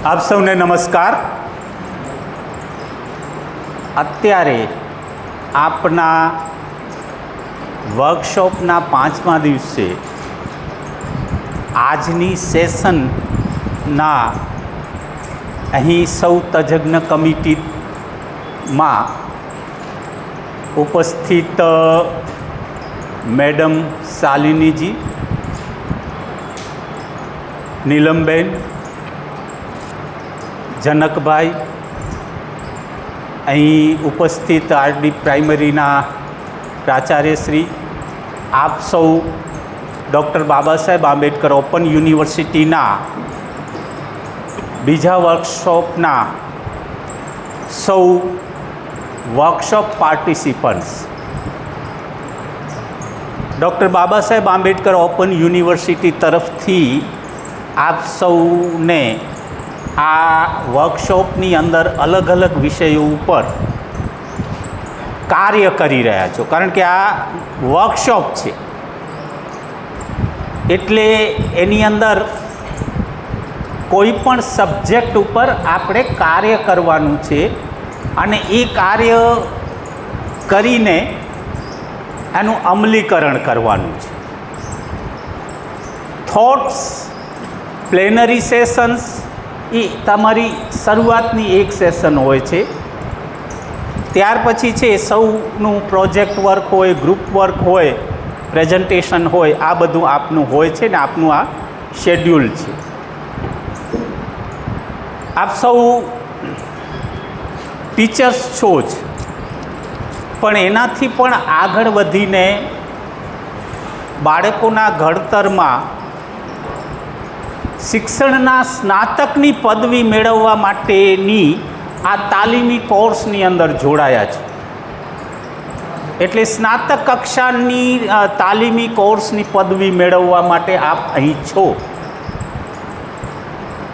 આપ સૌને નમસ્કાર। અત્યારે આપના વર્કશોપના 5મા દિવસે આજની સેશનના અહીં સૌ તજજ્ઞ કમિટીમાં ઉપસ્થિત મેડમ શાલિનીજી, નીલમબેન, જનકભાઈ, અહીં ઉપસ્થિત આરડી પ્રાઇમરીના પ્રાચાર્યશ્રી, આપ સૌ ડૉક્ટર બાબા સાહેબ આંબેડકર ઓપન યુનિવર્સિટીના બીજા વર્કશોપના સૌ workshop participants, doctor Baba Saheb Ambedkar open university તરફથી આપ સૌને આ વર્કશોપની અંદર અલગ અલગ વિષયો ઉપર કાર્ય કરી રહ્યા છો, કારણ કે આ વર્કશોપ છે એટલે એની અંદર કોઈ પણ સબ્જેક્ટ ઉપર આપણે કાર્ય કરવાનું છે અને એ કાર્ય કરીને એનું અમલીકરણ કરવાનું છે। થોટ્સ, પ્લેનરી સેશન્સ એ તમારી શરૂઆતની એક સેશન હોય છે, ત્યાર પછી છે સૌનું પ્રોજેક્ટ વર્ક હોય, ગ્રુપ વર્ક હોય, પ્રેઝન્ટેશન હોય, આ બધું આપનું હોય છે ને આપનું આ શેડ્યુલ છે। આપ સૌ ટીચર્સ છો જ, પણ એનાથી પણ આગળ વધીને બાળકોના ઘડતરમાં શિક્ષણના સ્નાતકની પદવી મેળવવા માટેની આ તાલીમી કોર્સની અંદર જોડાયા છે, એટલે સ્નાતક કક્ષાની તાલીમી કોર્સની પદવી મેળવવા માટે આપ અહીં છો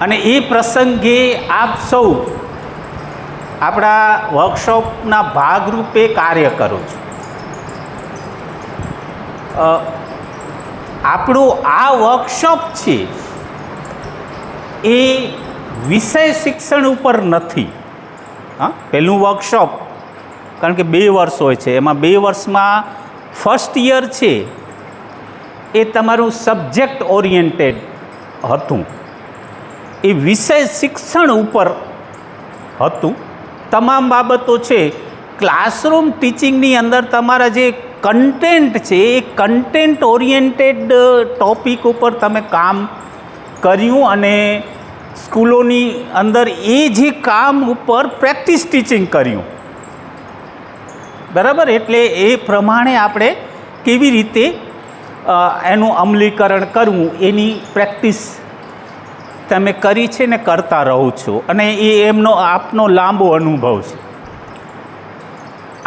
અને એ પ્રસંગે આપ સૌ આપણા વર્કશોપના ભાગરૂપે કાર્ય કરો છો। આપણું આ વર્કશોપ છે એ વિષય શિક્ષણ ઉપર નથી। પહેલું વર્કશોપ, કારણ કે 2 વર્ષ હોય છે, એમાં 2 વર્ષમાં ફર્સ્ટ યર છે એ તમારું સબ્જેક્ટ ઓરિએન્ટેડ હતું, એ વિષય શિક્ષણ ઉપર હતું। તમામ બાબતો છે ક્લાસરૂમ ટીચિંગની અંદર તમારા જે કન્ટેન્ટ છે એ કન્ટેન્ટ ઓરિએન્ટેડ ટૉપિક ઉપર તમે કામ કર્યું અને સ્કૂલોની અંદર એ જે કામ ઉપર પ્રેક્ટિસ ટીચિંગ કર્યું, બરાબર। એટલે એ પ્રમાણે આપણે કેવી રીતે એનું અમલીકરણ કરવું એની પ્રેક્ટિસ તમે કરી છે ને કરતા રહો છો અને એ એમનો આપનો લાંબો અનુભવ છે।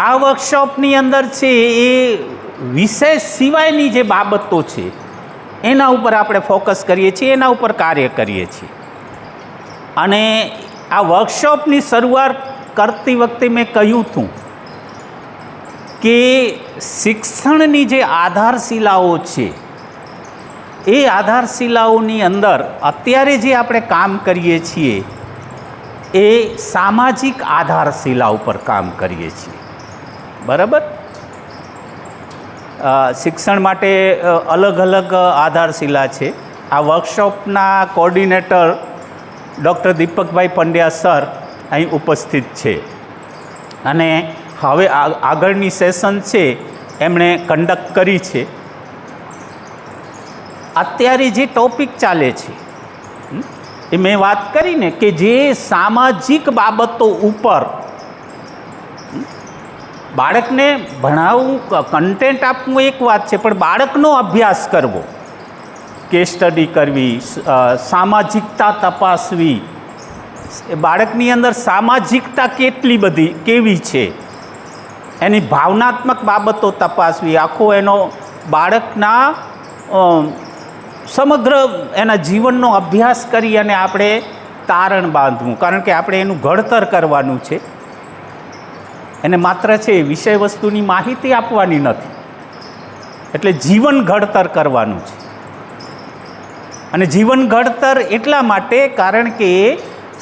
આ વર્કશોપની અંદર છે એ વિષય સિવાયની જે બાબતો છે એના ઉપર આપણે ફોકસ કરીએ છીએ, એના ઉપર કાર્ય કરીએ છીએ અને આ વર્કશોપની શરૂઆત કરતી વખતે મેં કહ્યું હતું કે શિક્ષણની જે આધારશિલાઓ છે એ આધારશિલાઓની અંદર અત્યારે જે આપણે કામ કરીએ છીએ એ સામાજિક આધારશિલા ઉપર કામ કરીએ છીએ, બરાબર। શિક્ષણ માટે અલગ અલગ આધારશિલા છે। આ વર્કશોપના કોર્ડિનેટર ડૉક્ટર દીપકભાઈ પંડ્યા સર અહીં ઉપસ્થિત છે અને હવે આગળની સેશન છે એમણે કન્ડક્ટ કરી છે। અત્યારે જે ટૉપિક ચાલે છે એ મેં વાત કરીને કે જે સામાજિક બાબતો ઉપર બાળકને ભણાવવું, કન્ટેન્ટ આપવું એક વાત છે, પણ બાળકનો અભ્યાસ કરવો, કેસ સ્ટડી કરવી, સામાજિકતા તપાસવી, બાળકની અંદર સામાજિકતા કેટલી બધી કેવી છે એની ભાવનાત્મક બાબતો તપાસવી, આખો એનો બાળકના સમગ્ર એના જીવનનો અભ્યાસ કરી અને આપણે તારણ બાંધવું, કારણ કે આપણે એનું ઘડતર કરવાનું છે, એને માત્ર છે વિષય વસ્તુની માહિતી આપવાની નથી, એટલે જીવન ઘડતર કરવાનું છે। અને જીવન ઘડતર એટલા માટે કારણ કે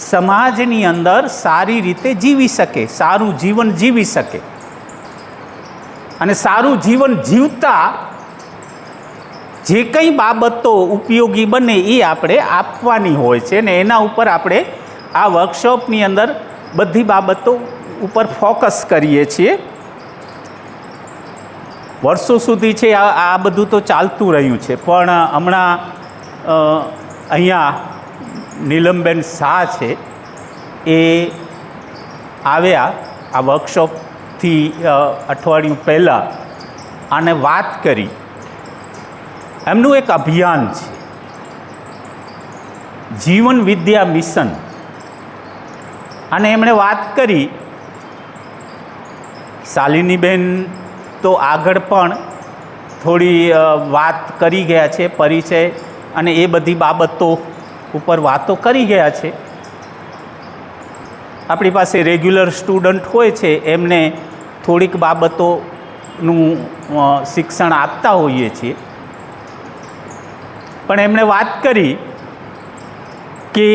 સમાજની અંદર સારી રીતે જીવી શકે, સારું જીવન જીવી શકે. અને સારું જીવન જીવતા જે કંઈ બાબતો ઉપયોગી બને એ આપણે આપવાની હોય છે ને એના ઉપર આપણે આ વર્કશોપની અંદર બધી બાબતો ઉપર ફોકસ કરીએ છીએ. વર્ષો સુધી છે આ બધું તો ચાલતું રહ્યું છે, પણ હમણાં અહીંયા નીલમબેન શાહ છે એ આવ્યા આ વર્કશોપથી અઠવાડિયું પહેલાં અને વાત કરી. એમનું એક અભિયાન છે જીવન વિદ્યા મિશન, અને એમણે વાત કરી. શાલિનીબેન તો આગળ પણ થોડી વાત કરી ગયા છે, પરિચય અને એ બધી બાબતો ઉપર વાતો કરી ગયા છે. આપણી પાસે રેગ્યુલર સ્ટુડન્ટ હોય છે એમને થોડીક બાબતોનું શિક્ષણ આપતા હોઈએ છીએ. પણ એમણે વાત કરી કે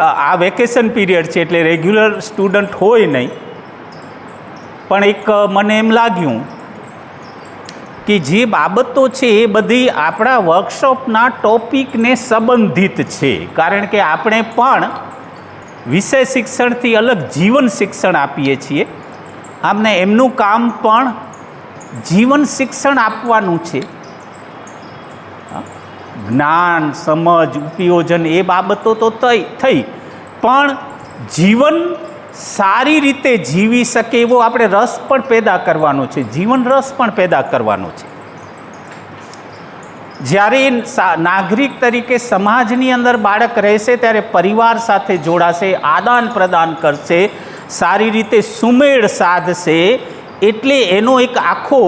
આ વેકેશન પીરિયડ છે એટલે રેગ્યુલર સ્ટુડન્ટ હોય નહીં, પણ એક મને એમ લાગ્યું કે જે બાબતો છે એ બધી આપણા વર્કશોપના ટોપિકને સંબંધિત છે. કારણ કે આપણે પણ વિષય શિક્ષણથી અલગ જીવન શિક્ષણ આપીએ છીએ. આમને એમનું કામ પણ જીવન શિક્ષણ આપવાનું છે. જ્ઞાન, સમજ, ઉપયોજન એ બાબતો તો થઈ, પણ જીવન સારી રીતે જીવી શકે એવો આપણે રસ પણ પેદા કરવાનો છે, જીવન રસ પણ પેદા કરવાનો છે. જ્યારે નાગરિક તરીકે સમાજની અંદર બાળક રહેશે ત્યારે પરિવાર સાથે જોડાશે, આદાન પ્રદાન કરશે, સારી રીતે સુમેળ સાધશે. એટલે એનો એક આખો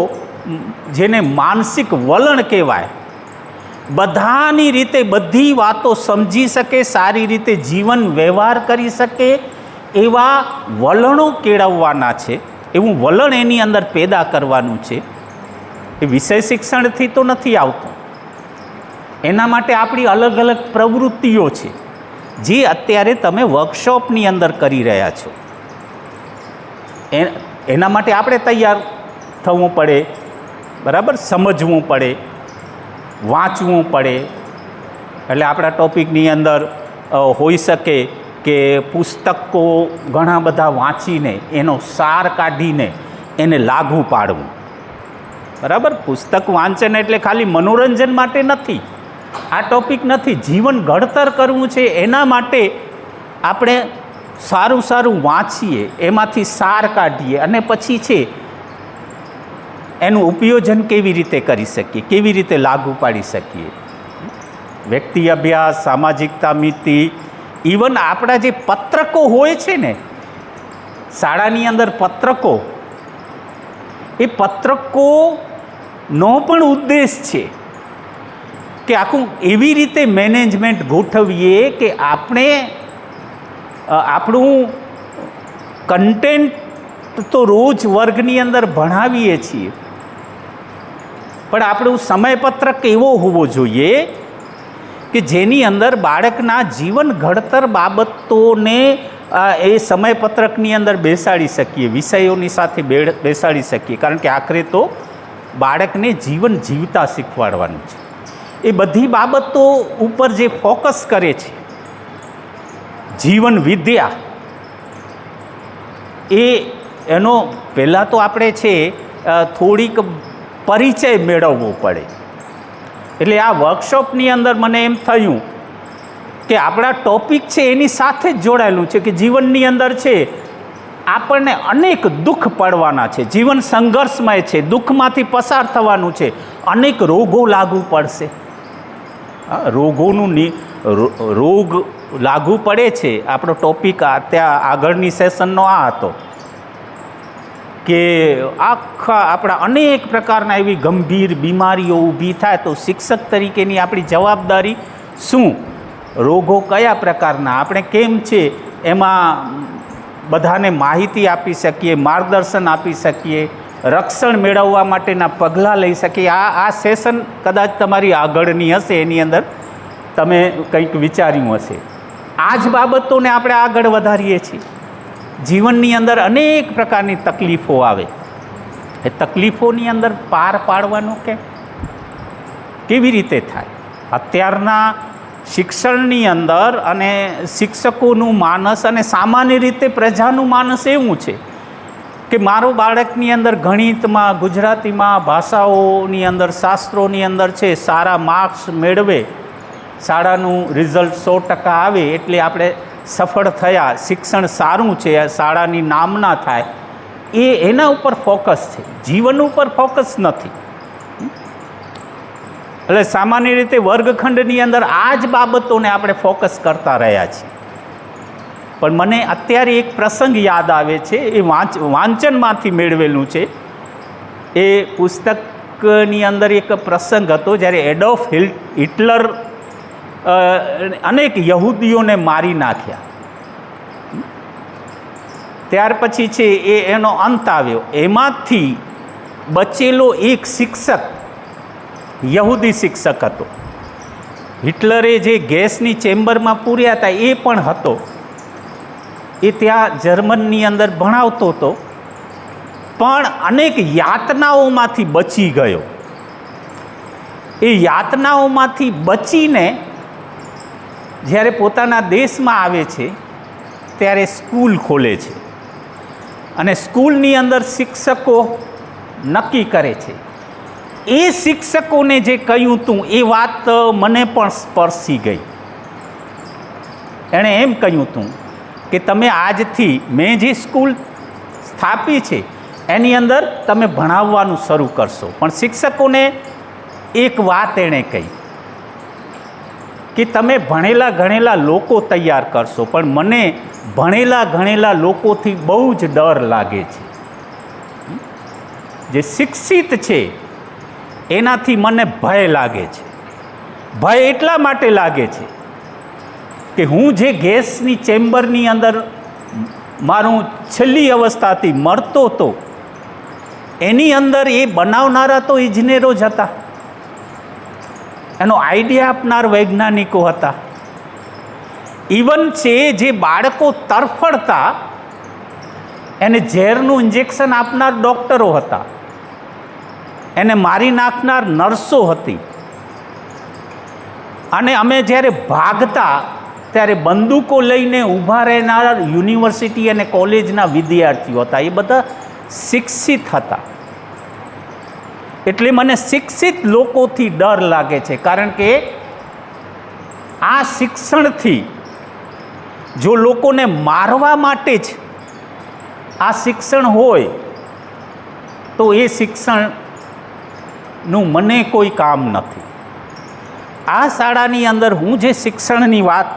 જેને માનસિક વલણ કહેવાય, બધાની રીતે બધી વાતો સમજી શકે, સારી રીતે જીવન વ્યવહાર કરી શકે એવા વલણો કેળવવાના છે. એવું વલણ એની અંદર પેદા કરવાનું છે. એ વિષય શિક્ષણથી તો નથી આવતું. એના માટે આપણી અલગ અલગ પ્રવૃત્તિઓ છે જે અત્યારે તમે વર્કશોપની અંદર કરી રહ્યા છો. એના માટે આપણે તૈયાર થવું પડે, બરાબર, સમજવું પડે, વાંચવું પડે. એટલે આપણા ટૉપિકની અંદર હોઈ શકે કે પુસ્તકો ઘણા બધા વાંચીને એનો સાર કાઢીને એને લાગુ પાડવું. બરાબર, પુસ્તક વાંચન એટલે ખાલી મનોરંજન માટે નથી, આ ટૉપિક નથી. જીવન ઘડતર કરવું છે એના માટે આપણે સારું સારું વાંચીએ, એમાંથી સાર કાઢીએ અને પછી છે એનું ઉપયોજન કેવી રીતે કરી શકીએ, કેવી રીતે લાગુ પાડી શકીએ. વ્યક્તિ અભ્યાસ, સામાજિકતા મિતિ, ઇવન આપણા જે પત્રકો હોય છે ને શાળાની અંદર પત્રકો, એ પત્રકોનો પણ ઉદ્દેશ છે કે આખું એવી રીતે મેનેજમેન્ટ ગોઠવીએ કે આપણે આપણું કન્ટેન્ટ તો રોજ વર્ગની અંદર ભણાવીએ છીએ, પણ આપણું સમયપત્રક એવો હોવો જોઈએ કે જેની અંદર બાળકના જીવન ઘડતર બાબતોને એ સમયપત્રકની અંદર બેસાડી શકીએ, વિષયોની સાથે બેસાડી શકીએ. કારણ કે આખરે તો બાળકને જીવન જીવતા શીખવાડવાનું છે. એ બધી બાબતો ઉપર જે ફોકસ કરે છે જીવન વિદ્યા, એનો પહેલાં તો આપણે છે થોડીક પરિચય મેળવવો પડે. એટલે આ વર્કશોપની અંદર મને એમ થયું કે આપણા ટૉપિક છે એની સાથે જ જોડાયેલું છે કે જીવનની અંદર છે આપણને અનેક દુઃખ પડવાના છે, જીવન સંઘર્ષમય છે, દુઃખમાંથી પસાર થવાનું છે, અનેક રોગો લાગુ પડશે. રોગ લાગુ પડે છે. આપણો ટૉપિક ત્યાં આગળની સેશનનો આ હતો કે આખા આપણા અનેક પ્રકારના એવી ગંભીર બીમારીઓ ઊભી થાય તો શિક્ષક તરીકેની આપણી જવાબદારી શું, રોગો કયા પ્રકારના, આપણે કેમ છે એમાં બધાને માહિતી આપી શકીએ, માર્ગદર્શન આપી શકીએ, રક્ષણ મેળવવા માટેના પગલાં લઈ શકીએ. આ સેશન કદાચ તમારી આગળની હશે, એની અંદર તમે કંઈક વિચાર્યું હશે. આ જ બાબતોને આપણે આગળ વધારીએ છીએ. જીવનની અંદર અનેક પ્રકારની તકલીફો આવે, એ તકલીફોની અંદર પાર પાડવાનું કેવી રીતે થાય? અત્યારના શિક્ષણની અંદર અને શિક્ષકોનું માનસ અને સામાન્ય રીતે પ્રજાનું માનસ એવું છે કે મારો બાળકની અંદર ગણિતમાં, ગુજરાતીમાં, ભાષાઓની અંદર, શાસ્ત્રોની અંદર છે સારા માર્ક્સ મેળવે, શાળાનું રિઝલ્ટ 100% આવે એટલે આપણે સફળ થયા, શિક્ષણ સારું છે, શાળાની નામના થાય, એના ઉપર ફોકસ છે, જીવન ઉપર ફોકસ નથી. એટલે સામાન્ય રીતે વર્ગખંડની અંદર આ જ બાબતોને આપણે ફોકસ કરતા રહ્યા છીએ. પણ મને અત્યારે એક પ્રસંગ યાદ આવે છે, એ વાંચનમાંથી મેળવેલું છે. એ પુસ્તકની અંદર એક પ્રસંગ હતો જ્યારે એડોલ્ફ હિટલર અનેક યહૂદીઓને મારી નાખ્યા. ત્યાર પછી છે એનો અંત આવ્યો. એમાંથી બચેલો એક શિક્ષક યહૂદી શિક્ષક હતો. હિટલરે જે ગેસની ચેમ્બરમાં પૂર્યા હતા એ પણ હતો. એ ત્યાં જર્મનની અંદર ભણાવતો હતો, પણ અનેક યાતનાઓમાંથી બચી ગયો. એ યાતનાઓમાંથી બચીને જ્યારે પોતાના દેશમાં આવે છે ત્યારે સ્કૂલ ખોલે છે, અને સ્કૂલની અંદર શિક્ષકો નક્કી કરે છે. એ શિક્ષકોને જે કહ્યું હતું એ વાત મને પણ સ્પર્શી ગઈ. એણે એમ કહ્યું હતું કે તમે આજથી મેં જે સ્કૂલ સ્થાપી છે એની અંદર તમે ભણાવવાનું શરૂ કરશો. પણ શિક્ષકોને એક વાત એણે કહી કે તમે ભણેલા ગણેલા લોકો તૈયાર કરશો, પણ મને ભણેલા ગણેલા લોકોથી બહુ જ ડર લાગે છે. જે શિક્ષિત છે એનાથી મને ભય લાગે છે. ભય એટલા માટે લાગે છે કે હું જે ગેસની ચેમ્બરની અંદર મારું છેલ્લી અવસ્થાથી મરતો હતો, એની અંદર એ બનાવનારા તો ઇજનેરો જ હતા, એનો આઈડિયા આપનાર વૈજ્ઞાનિકો હતા. ઇવન છે જે બાળકો તરફડતા એને ઝેરનું ઇન્જેક્શન આપનાર ડૉક્ટરો હતા, એને મારી નાખનાર નર્સો હતી. અને અમે જ્યારે ભાગતા ત્યારે બંદૂકો લઈને ઊભા રહેનાર યુનિવર્સિટી અને કોલેજના વિદ્યાર્થીઓ હતા. એ બધા શિક્ષિત હતા. એટલે મને શિક્ષિત લોકોથી ડર લાગે છે, કારણ કે આ શિક્ષણથી જો લોકોને મારવા માટે જ આ શિક્ષણ હોય તો એ શિક્ષણનું મને કોઈ કામ નથી. આ શાળાની અંદર હું જે શિક્ષણની વાત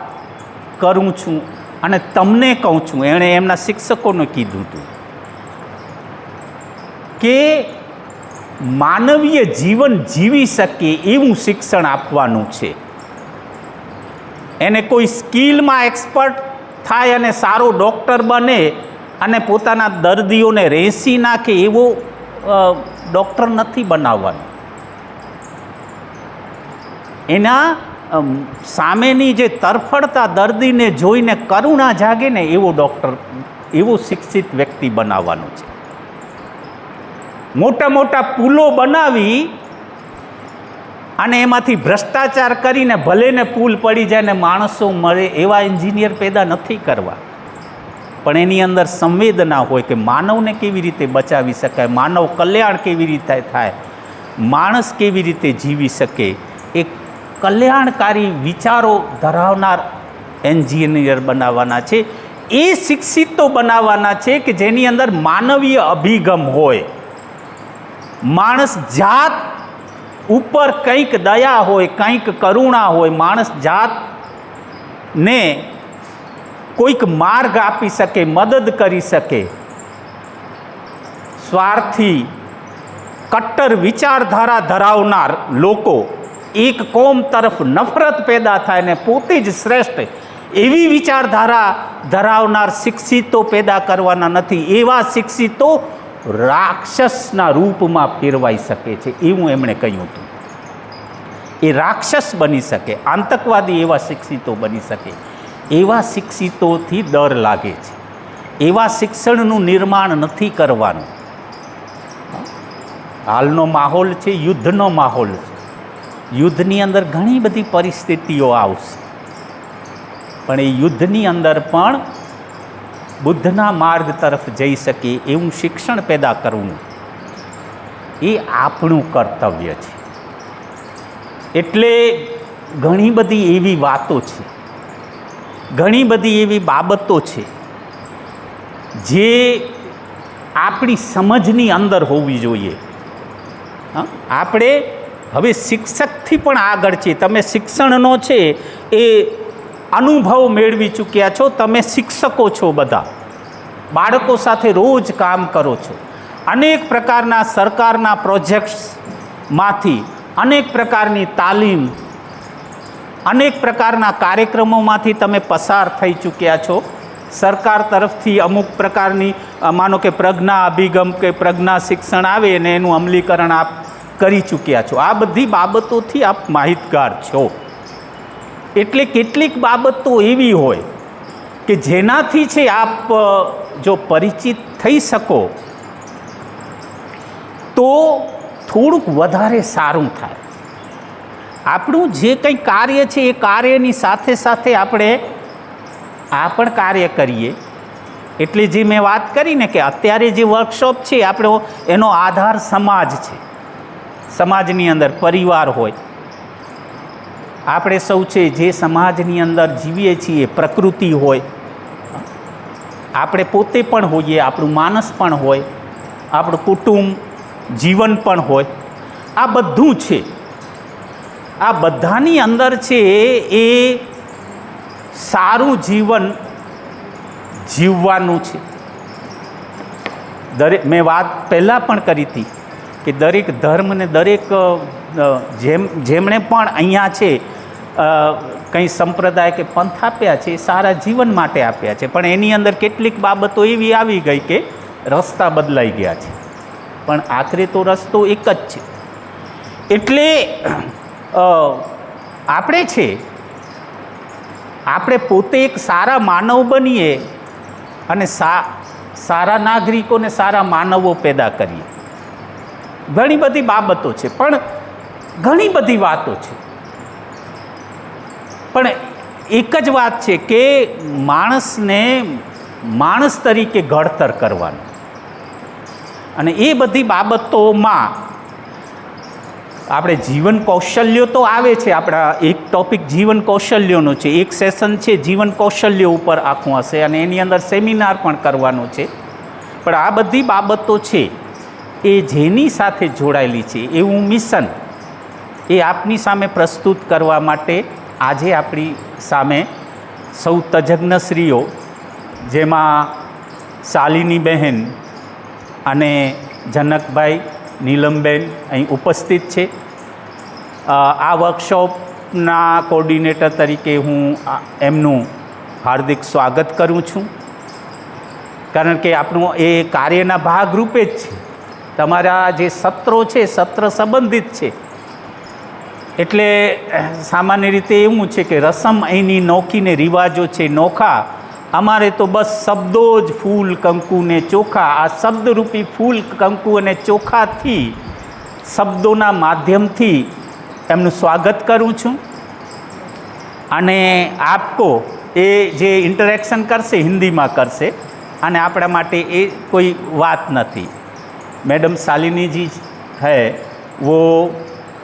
કરું છું અને તમને કહું છું, એણે એમના શિક્ષકોને કીધું હતું કે માનવીય જીવન જીવી શકે એવું શિક્ષણ આપવાનું છે. એને કોઈ સ્કિલમાં એક્સપર્ટ થાય અને સારો ડૉક્ટર બને અને પોતાના દર્દીઓને રેસી નાખે એવો ડૉક્ટર નથી બનાવવાનો. એના સામેની જે તરફડતા દર્દીને જોઈને કરુણા જાગે ને એવો ડૉક્ટર, એવો શિક્ષિત વ્યક્તિ બનાવવાનો છે. મોટા મોટા પુલો બનાવી અને એમાંથી ભ્રષ્ટાચાર કરીને ભલે ને પુલ પડી જાય ને માણસો મળે એવા એન્જિનિયર પેદા નથી કરવા, પણ એની અંદર સંવેદના હોય કે માનવને કેવી રીતે બચાવી શકાય, માનવ કલ્યાણ કેવી રીતે થાય, માણસ કેવી રીતે જીવી શકે, એક કલ્યાણકારી વિચારો ધરાવનાર એન્જિનિયર બનાવવાના છે. એ શિક્ષિતો બનાવવાના છે કે જેની અંદર માનવીય અભિગમ હોય, માણસ જાત ઉપર કંઈક દયા હોય, કંઈક કરુણા હોય, માણસ જાતને કોઈક માર્ગ આપી શકે, મદદ કરી શકે. સ્વાર્થી કટ્ટર વિચારધારા ધરાવનાર લોકો એક કોમ તરફ નફરત પેદા થાય ને પોતે જ શ્રેષ્ઠ એવી વિચારધારા ધરાવનાર શિક્ષિતો પેદા કરવાના નથી. એવા શિક્ષિતો રાક્ષસના રૂપમાં ફેરવાઈ શકે છે એવું એમણે કહ્યું હતું. એ રાક્ષસ બની શકે, આતંકવાદી એવા શિક્ષિતો બની શકે. એવા શિક્ષિતોથી ડર લાગે છે, એવા શિક્ષણનું નિર્માણ નથી કરવાનું. હાલનો માહોલ છે યુદ્ધનો માહોલ છે. યુદ્ધની અંદર ઘણી બધી પરિસ્થિતિઓ આવશે, પણ એ યુદ્ધની અંદર પણ બુદ્ધના માર્ગ તરફ જઈ શકે એવું શિક્ષણ પેદા કરવું એ આપણું કર્તવ્ય છે. એટલે ઘણી બધી એવી વાતો છે, ઘણી બધી એવી બાબતો છે જે આપણી સમજની અંદર હોવી જોઈએ. આપણે હવે શિક્ષકથી પણ આગળ છે. તમે શિક્ષણનો છે એ અનુભવ મેળવી ચૂક્યા છો, તમે શિક્ષકો છો, બધા બાળકો સાથે રોજ કામ કરો છો. અનેક પ્રકારના સરકારના પ્રોજેક્ટ્સમાંથી, અનેક પ્રકારની તાલીમ, અનેક પ્રકારના કાર્યક્રમોમાંથી તમે પસાર થઈ ચૂક્યા છો. સરકાર તરફથી અમુક પ્રકારની માનો કે પ્રજ્ઞા અભિગમ કે પ્રજ્ઞા શિક્ષણ આવે અને એનું અમલીકરણ આપ કરી ચૂક્યા છો. આ બધી બાબતોથી આપ માહિતગાર છો. એટલે કેટલીક બાબતો એવી હોય કે જેનાથી છે આપ જો પરિચિત થઈ શકો તો થોડુંક વધારે સારું થાય. આપણું જે કંઈ કાર્ય છે એ કાર્યની સાથે સાથે આપણે આ પણ કાર્ય કરીએ. એટલે જે મેં વાત કરી ને કે અત્યારે જે વર્કશોપ છે આપણો એનો આધાર સમાજ છે. સમાજની અંદર પરિવાર હોય, આપણે સૌ છે જે સમાજની અંદર જીવીએ છીએ, પ્રકૃતિ હોય, આપણે પોતે પણ હોઈએ, આપણું માનસ પણ હોય, આપણું કુટુંબ જીવન પણ હોય. આ બધું છે. આ બધાની અંદર છે એ સારું જીવન જીવવાનું છે. દરેક મેં વાત પહેલાં પણ કરી હતી કે દરેક ધર્મ ને દરેક જેમણે પણ અહીંયા છે કંઈ સંપ્રદાય કે પંથ આપ્યા છે એ સારા જીવન માટે આપ્યા છે. પણ એની અંદર કેટલીક બાબતો એવી આવી ગઈ કે રસ્તા બદલાઈ ગયા છે, પણ આખરે તો રસ્તો એક જ છે. એટલે આપણે છે આપણે પોતે એક સારા માનવ બનીએ અને સારા નાગરિકોને સારા માનવો પેદા કરીએ. ઘણી બધી બાબતો છે, પણ ઘણી બધી વાતો છે, પણ એક જ વાત છે કે માણસને માણસ તરીકે ઘડતર કરવાનું. અને એ બધી બાબતોમાં આપણે જીવન કૌશલ્યો તો આવે છે. આપણા એક ટૉપિક જીવન કૌશલ્યોનો છે, એક સેશન છે જીવન કૌશલ્યો ઉપર આખું હશે અને એની અંદર સેમિનાર પણ કરવાનો છે. પણ આ બધી બાબતો છે એ જેની સાથે જોડાયેલી છે એવું મિશન એ આપની સામે પ્રસ્તુત કરવા માટે આજે આપણી સામે સૌ તજજ્ઞશ્રીઓ, જેમાં શાલિની બહેન અને જનકભાઈ, નીલમબેન અહીં ઉપસ્થિત છે. આ વર્કશોપના કોર્ડિનેટર તરીકે હું એમનું હાર્દિક સ્વાગત કરું છું, કારણ કે આપણું એ કાર્યના ભાગરૂપે જ છે. તમારા જે સત્રો છે સત્ર સંબંધિત છે. એટલે સામાન્ય રીતે એવું છે કે રસમ અહીંની નોખી ને રિવાજો છે નોખા, અમારે તો બસ શબ્દો જ ફૂલ કંકુ ને ચોખા. આ શબ્દરૂપી ફૂલ કંકુ અને ચોખાથી, શબ્દોના માધ્યમથી એમનું સ્વાગત કરું છું. અને આપકો એ જે ઇન્ટરેક્શન કરશે હિન્દીમાં કરશે, અને આપણા માટે એ કોઈ વાત નથી. मैडम शालिनी जी है वो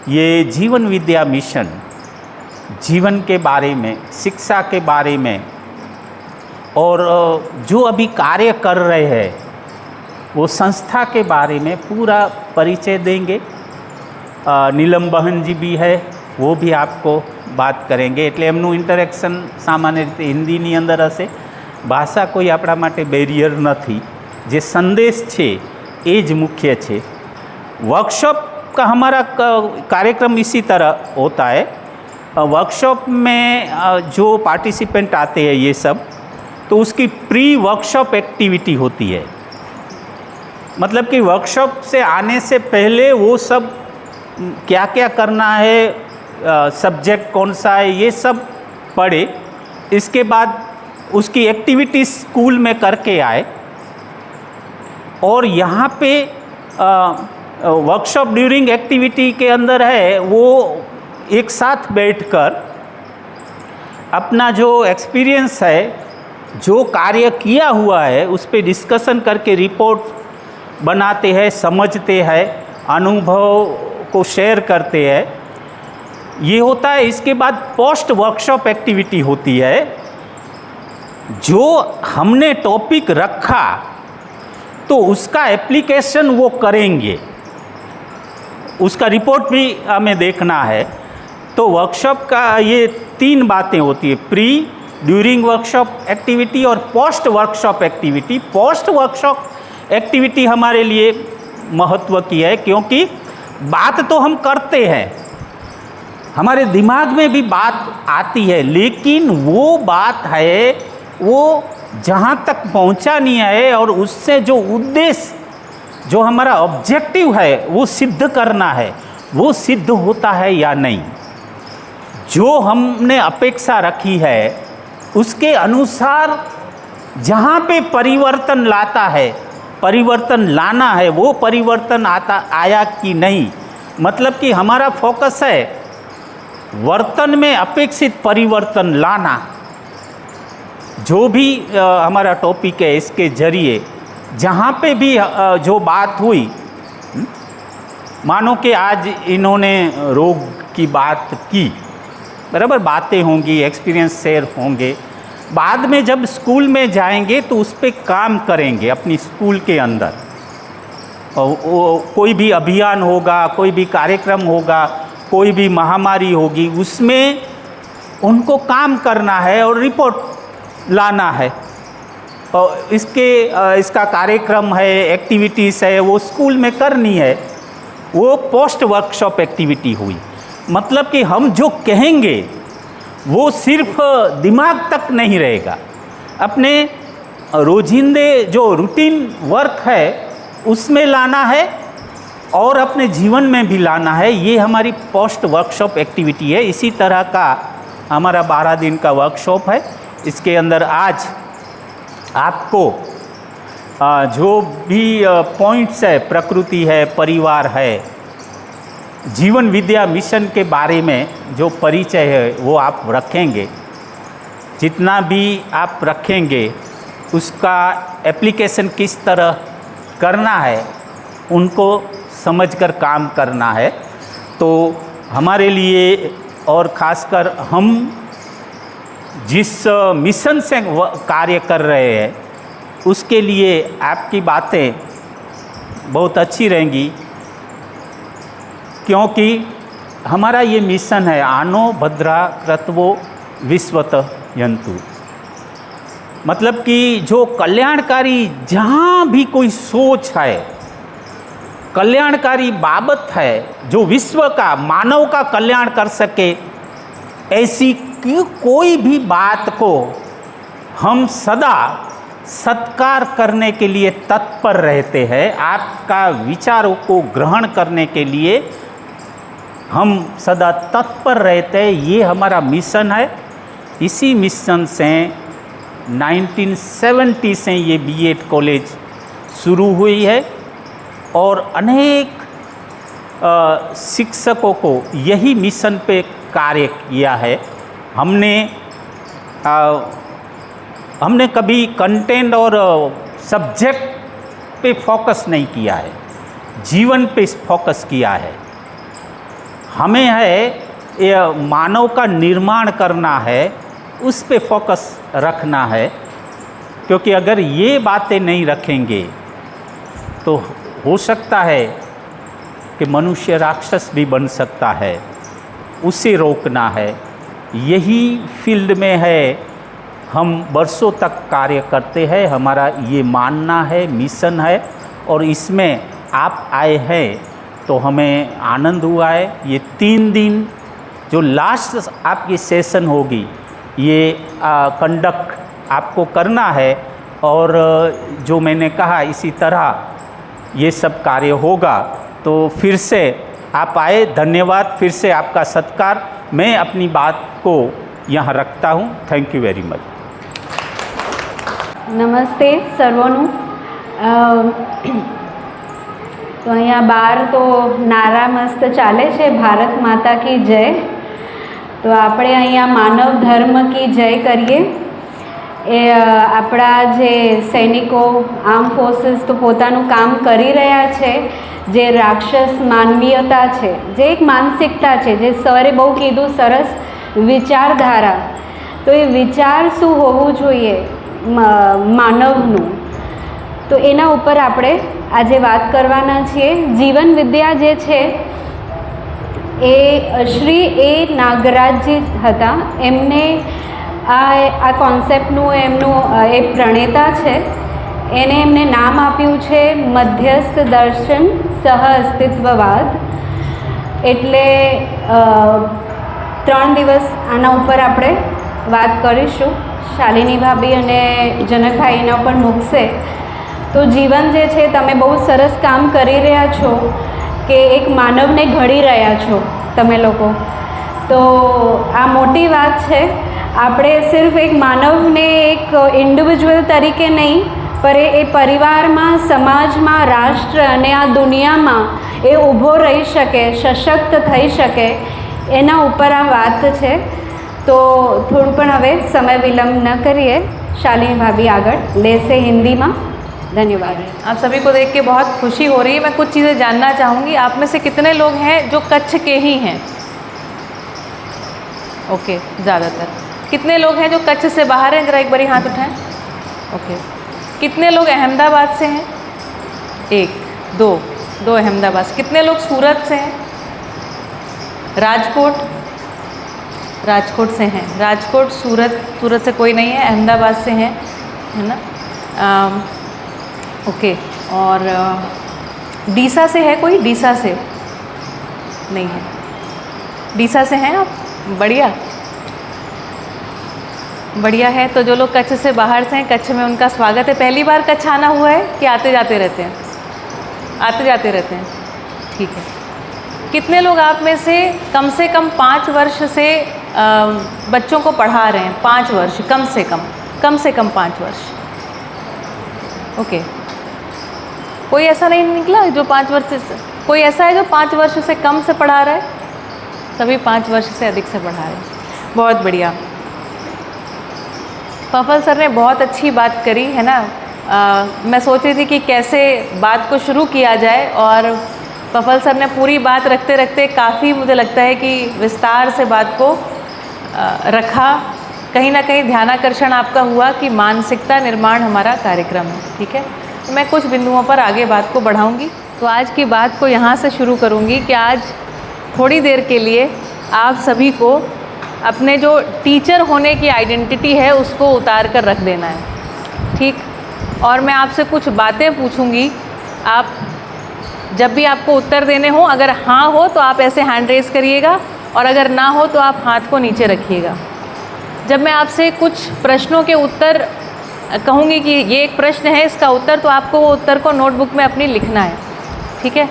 ये जीवन विद्या मिशन, जीवन के बारे में, शिक्षा के बारे में और जो अभी कार्य कर रहे हैं वो संस्था के बारे में पूरा परिचय देंगे. नीलम बहन जी भी है, वो भी आपको बात करेंगे. એટલે એમનું ઇન્ટરેક્શન સામાન્ય રીતે હિન્દીની અંદર હશે. ભાષા કોઈ આપણા માટે બેરિયર નથી. જે સંદેશ છે ये ज मुख्य है. वर्कशॉप का हमारा कार्यक्रम इसी तरह होता है. वर्कशॉप में जो पार्टिसिपेंट आते हैं ये सब, तो उसकी प्री वर्कशॉप एक्टिविटी होती है. मतलब कि वर्कशॉप से आने से पहले वो सब क्या क्या करना है, सब्जेक्ट कौन सा है, ये सब पढ़े. इसके बाद उसकी एक्टिविटी स्कूल में करके आए और यहाँ पे वर्कशॉप ड्यूरिंग एक्टिविटी के अंदर है वो एक साथ बैठकर अपना जो एक्सपीरियंस है, जो कार्य किया हुआ है, उस पे डिस्कशन करके रिपोर्ट बनाते हैं, समझते हैं, अनुभव को शेयर करते हैं। ये होता है। इसके बाद पोस्ट वर्कशॉप एक्टिविटी होती है। जो हमने टॉपिक रखा तो उसका एप्लीकेशन वो करेंगे, उसका रिपोर्ट भी हमें देखना है। तो वर्कशॉप का ये 3 बातें होती है, प्री, ड्यूरिंग वर्कशॉप एक्टिविटी और post workshop activity. Post workshop activity हमारे लिए महत्व की है क्योंकि बात तो हम करते हैं, हमारे दिमाग में भी बात आती है, लेकिन वो बात है वो जहाँ तक पहुँचानी है और उससे जो उद्देश्य, जो हमारा ऑब्जेक्टिव है वो सिद्ध करना है, वो सिद्ध होता है या नहीं। जो हमने अपेक्षा रखी है उसके अनुसार जहाँ पे परिवर्तन लाता है, परिवर्तन लाना है, वो परिवर्तन आया कि नहीं। मतलब कि हमारा फोकस है वर्तन में अपेक्षित परिवर्तन लाना। जो भी हमारा टॉपिक है, इसके जरिए जहाँ पे भी जो बात हुई, मानो कि आज इन्होंने रोग की बात की, बराबर, बातें होंगी, एक्सपीरियंस शेयर होंगे, बाद में जब स्कूल में जाएंगे तो उस पर काम करेंगे अपनी स्कूल के अंदर। कोई भी अभियान होगा, कोई भी कार्यक्रम होगा, कोई भी महामारी होगी, उसमें उनको काम करना है और रिपोर्ट लाना है। और इसका कार्यक्रम है, एक्टिविटीज़ है, वो स्कूल में करनी है। वो पोस्ट वर्कशॉप एक्टिविटी हुई। मतलब कि हम जो कहेंगे वो सिर्फ दिमाग तक नहीं रहेगा, अपने रोजिंदे जो रूटीन वर्क है उसमें लाना है और अपने जीवन में भी लाना है। ये हमारी पोस्ट वर्कशॉप एक्टिविटी है। इसी तरह का हमारा 12 दिन का वर्कशॉप है। इसके अंदर आज आपको जो भी पॉइंट्स है, प्रकृति है, परिवार है, जीवन विद्या मिशन के बारे में जो परिचय है वो आप रखेंगे। जितना भी आप रखेंगे उसका एप्लीकेशन किस तरह करना है, उनको समझकर काम करना है। तो हमारे लिए और ख़ासकर हम जिस मिशन से कार्य कर रहे हैं उसके लिए आपकी बातें बहुत अच्छी रहेंगी, क्योंकि हमारा ये मिशन है आनो भद्रा क्रतवो विश्वत यंतु। मतलब कि जो कल्याणकारी, जहाँ भी कोई सोच है, कल्याणकारी बाबत है, जो विश्व का, मानव का कल्याण कर सके, ऐसी कोई भी बात को हम सदा सत्कार करने के लिए तत्पर रहते हैं। आपका विचारों को ग्रहण करने के लिए हम सदा तत्पर रहते हैं। ये हमारा मिशन है। इसी मिशन से 1970 से ये बीएड कॉलेज शुरू हुई है और अनेक शिक्षकों को यही मिशन पे कार्य किया है। हमने कभी कंटेंट और सब्जेक्ट पे फोकस नहीं किया है, जीवन पे फोकस किया है। हमें है मानव का निर्माण करना है, उस पे फोकस रखना है। क्योंकि अगर ये बातें नहीं रखेंगे तो हो सकता है कि मनुष्य राक्षस भी बन सकता है, उसे रोकना है। यही फील्ड में है हम वर्षों तक कार्य करते हैं। हमारा ये मानना है, मिशन है, और इसमें आप आए हैं तो हमें आनंद हुआ है। ये 3 दिन जो लास्ट आपकी सेशन होगी, ये कंडक्ट आपको करना है और जो मैंने कहा इसी तरह ये सब कार्य होगा। तो फिर से आप आए, धन्यवाद। फिर से आपका सत्कार। मैं अपनी बात को यहाँ रखता हूँ। Thank you very much. નમસ્તે સર્વોનું તો અહીંયા બહાર તો નારા મસ્ત ચાલે છે, ભારત માતા કી જય। તો આપણે અહીંયા માનવ ધર્મ की જય કરીએ। એ આપણા જે સૈનિકો આર્મ ફોર્સીસ તો પોતાનું કામ કરી રહ્યા છે। જે રાક્ષસ માનવીયતા છે, જે એક માનસિકતા છે, જે સરે બહુ કીધું સરસ વિચારધારા, તો એ વિચાર શું હોવું જોઈએ માનવનું, તો એના ઉપર આપણે આજે વાત કરવાના છીએ। જીવન વિદ્યા જે છે એ શ્રી એ નાગરાજજી હતા, એમને આ કોન્સેપ્ટનું એમનું એ પ્રણેતા છે। એને એમને નામ આપ્યું છે મધ્યસ્થ દર્શન સહ અસ્તિત્વવાદ। એટલે 3 દિવસ આના ઉપર આપણે વાત કરીશું। શાલિની ભાભી અને જનકભાઈ એના ઉપર મૂકશે। તો જીવન જે છે, તમે બહુ સરસ કામ કરી રહ્યા છો કે એક માનવને ઘડી રહ્યા છો તમે લોકો, તો આ મોટી વાત છે। આપણે સિર્ફ એક માનવને એક ઇન્ડિવિજ્યુઅલ તરીકે નહીં, પર એ પરિવારમાં, સમાજમાં, રાષ્ટ્ર અને આ દુનિયામાં એ ઊભો રહી શકે, સશક્ત થઈ શકે, એના ઉપર આ વાત છે। तो थोड़ू पण हवे समय विलंब न करिए, शालिनी भाभी आगळ लेसे हिंदी में। धन्यवाद। आप सभी को देख के बहुत खुशी हो रही है। मैं कुछ चीज़ें जानना चाहूँगी। आप में से कितने लोग हैं जो कच्छ के ही हैं? ओके, ज़्यादातर। कितने लोग हैं जो कच्छ से बाहर हैं? जरा एक बारी हाथ उठाएं। ओके। कितने लोग अहमदाबाद से हैं? 1 2 अहमदाबाद। कितने लोग सूरत से हैं? राजकोट से हैं। राजकोट, सूरत से कोई नहीं है, अहमदाबाद से हैं, है ना? ओके। और डीसा से है कोई? डीसा से नहीं है। डीसा से हैं आप? बढ़िया है। तो जो लोग कच्छ से बाहर से हैं, कच्छ में उनका स्वागत है। पहली बार कच्छ आना हुआ है कि आते जाते रहते हैं? आते जाते रहते हैं, ठीक है। कितने लोग आप में से कम 5 वर्ष से बच्चों को पढ़ा रहे हैं? 5 वर्ष, कम से कम 5 वर्ष। ओके। कोई ऐसा नहीं निकला जो 5 वर्ष से? कोई ऐसा है जो 5 वर्ष से कम से पढ़ा रहा है? सभी 5 वर्ष से अधिक से पढ़ा रहे हैं। बहुत बढ़िया। पफल सर ने बहुत अच्छी बात करी, है ना? मैं सोच रही थी कि कैसे बात को शुरू किया जाए, और पफल सर ने पूरी बात रखते रखते काफ़ी, मुझे लगता है कि विस्तार से बात को रखा। कहीं ना कहीं ध्यानाकर्षण आपका हुआ कि मानसिकता निर्माण हमारा कार्यक्रम है, ठीक है। तो मैं कुछ बिंदुओं पर आगे बात को बढ़ाऊंगी। तो आज की बात को यहाँ से शुरू करूँगी कि आज थोड़ी देर के लिए आप सभी को अपने जो टीचर होने की आइडेंटिटी है उसको उतार कर रख देना है, ठीक। और मैं आपसे कुछ बातें पूछूंगी। आप जब भी आपको उत्तर देने हो, अगर हाँ हो तो आप ऐसे हैंड रेस करिएगा, और अगर ना हो तो आप हाथ को नीचे रखिएगा। जब मैं आपसे कुछ प्रश्नों के उत्तर कहूँगी कि ये एक प्रश्न है, इसका उत्तर, तो आपको वो उत्तर को नोटबुक में अपनी लिखना है, ठीक है।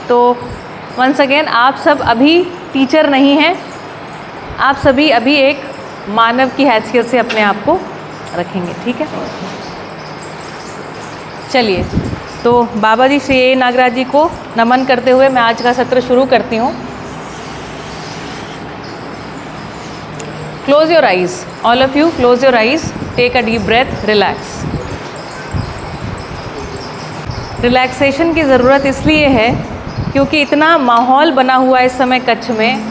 तो वंस अगेन, आप सब अभी टीचर नहीं हैं, आप सभी अभी एक मानव की हैसियत से अपने आप को रखेंगे, ठीक है। चलिए, तो बाबा जी श्री ए नागराज जी को नमन करते हुए मैं आज का सत्र शुरू करती हूँ। Close your eyes, all of you close your eyes, take a deep breath, relax. Relaxation की ज़रूरत इसलिए है क्योंकि इतना माहौल बना हुआ है इस समय कच्छ में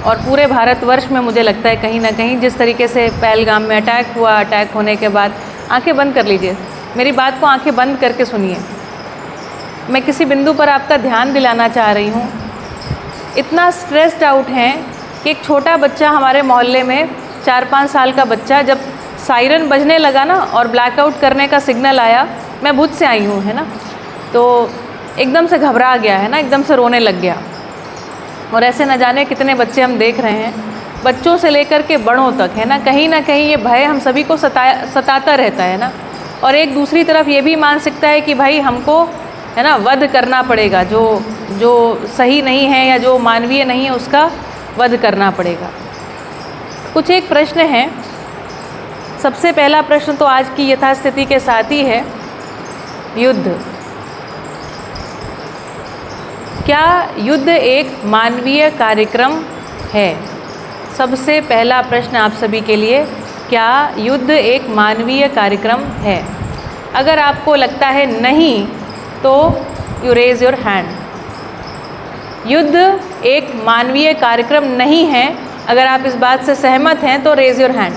और पूरे भारतवर्ष में। मुझे लगता है कहीं ना कहीं जिस तरीके से पहलगाम में अटैक हुआ, अटैक होने के बाद, आंखें बंद कर लीजिए, मेरी बात को आंखें बंद करके सुनिए। मैं किसी बिंदु पर आपका ध्यान दिलाना चाह रही हूँ। इतना स्ट्रेस्ड आउट हैं कि एक छोटा बच्चा हमारे मोहल्ले में, 4-5 साल का बच्चा, जब सायरन बजने लगा ना और ब्लैकआउट करने का सिग्नल आया, मैं भुज से आई हूँ, है ना, तो एकदम से घबरा गया, है ना, एकदम से रोने लग गया। और ऐसे न जाने कितने बच्चे हम देख रहे हैं, बच्चों से लेकर के बड़ों तक, है ना कहीं ये भय हम सभी को सताता रहता है ना। और एक दूसरी तरफ ये भी मानसिकता है कि भाई हमको, है ना, वध करना पड़ेगा, जो सही नहीं है या जो मानवीय नहीं है उसका वध करना पड़ेगा। कुछ एक प्रश्न हैं। सबसे पहला प्रश्न तो आज की यथास्थिति के साथ ही है, युद्ध। क्या युद्ध एक मानवीय कार्यक्रम है? सबसे पहला प्रश्न आप सभी के लिए, क्या युद्ध एक मानवीय कार्यक्रम है? अगर आपको लगता है नहीं तो यू रेज योर हैंड। युद्ध एक मानवीय कार्यक्रम नहीं है, अगर आप इस बात से सहमत हैं तो रेज योर हैंड।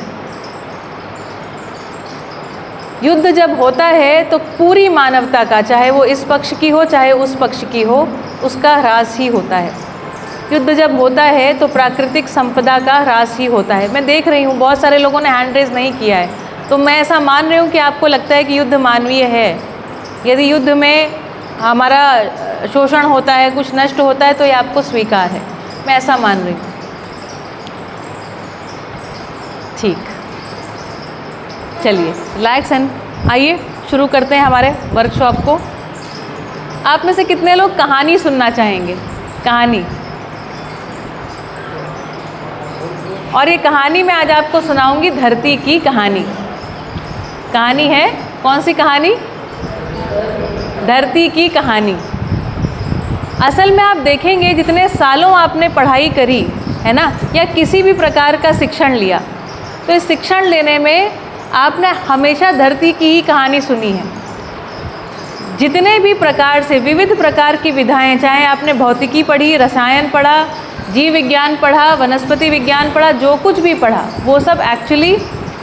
युद्ध जब होता है तो पूरी मानवता का, चाहे वो इस पक्ष की हो चाहे उस पक्ष की हो, उसका ह्रास ही होता है। युद्ध जब होता है तो प्राकृतिक संपदा का ह्रास ही होता है। मैं देख रही हूँ बहुत सारे लोगों ने हैंड रेज नहीं किया है, तो मैं ऐसा मान रही हूँ कि आपको लगता है कि युद्ध मानवीय है। यदि युद्ध में हमारा शोषण होता है, कुछ नष्ट होता है, तो ये आपको स्वीकार है। मैं ऐसा मान रही हूँ। ठीक, चलिए रिलैक्स एंड आइए शुरू करते हैं हमारे वर्कशॉप को। आप में से कितने लोग कहानी सुनना चाहेंगे? कहानी। और ये कहानी मैं आज आपको सुनाऊंगी धरती की कहानी। कहानी है, कौन सी कहानी? धरती की कहानी। असल में आप देखेंगे जितने सालों आपने पढ़ाई करी है ना, या किसी भी प्रकार का शिक्षण लिया, तो इस शिक्षण लेने में आपने हमेशा धरती की ही कहानी सुनी है। जितने भी प्रकार से विविध प्रकार की विधाएं, चाहे आपने भौतिकी पढ़ी, रसायन पढ़ा, जीव विज्ञान पढ़ा, वनस्पति विज्ञान पढ़ा, जो कुछ भी पढ़ा, वो सब एक्चुअली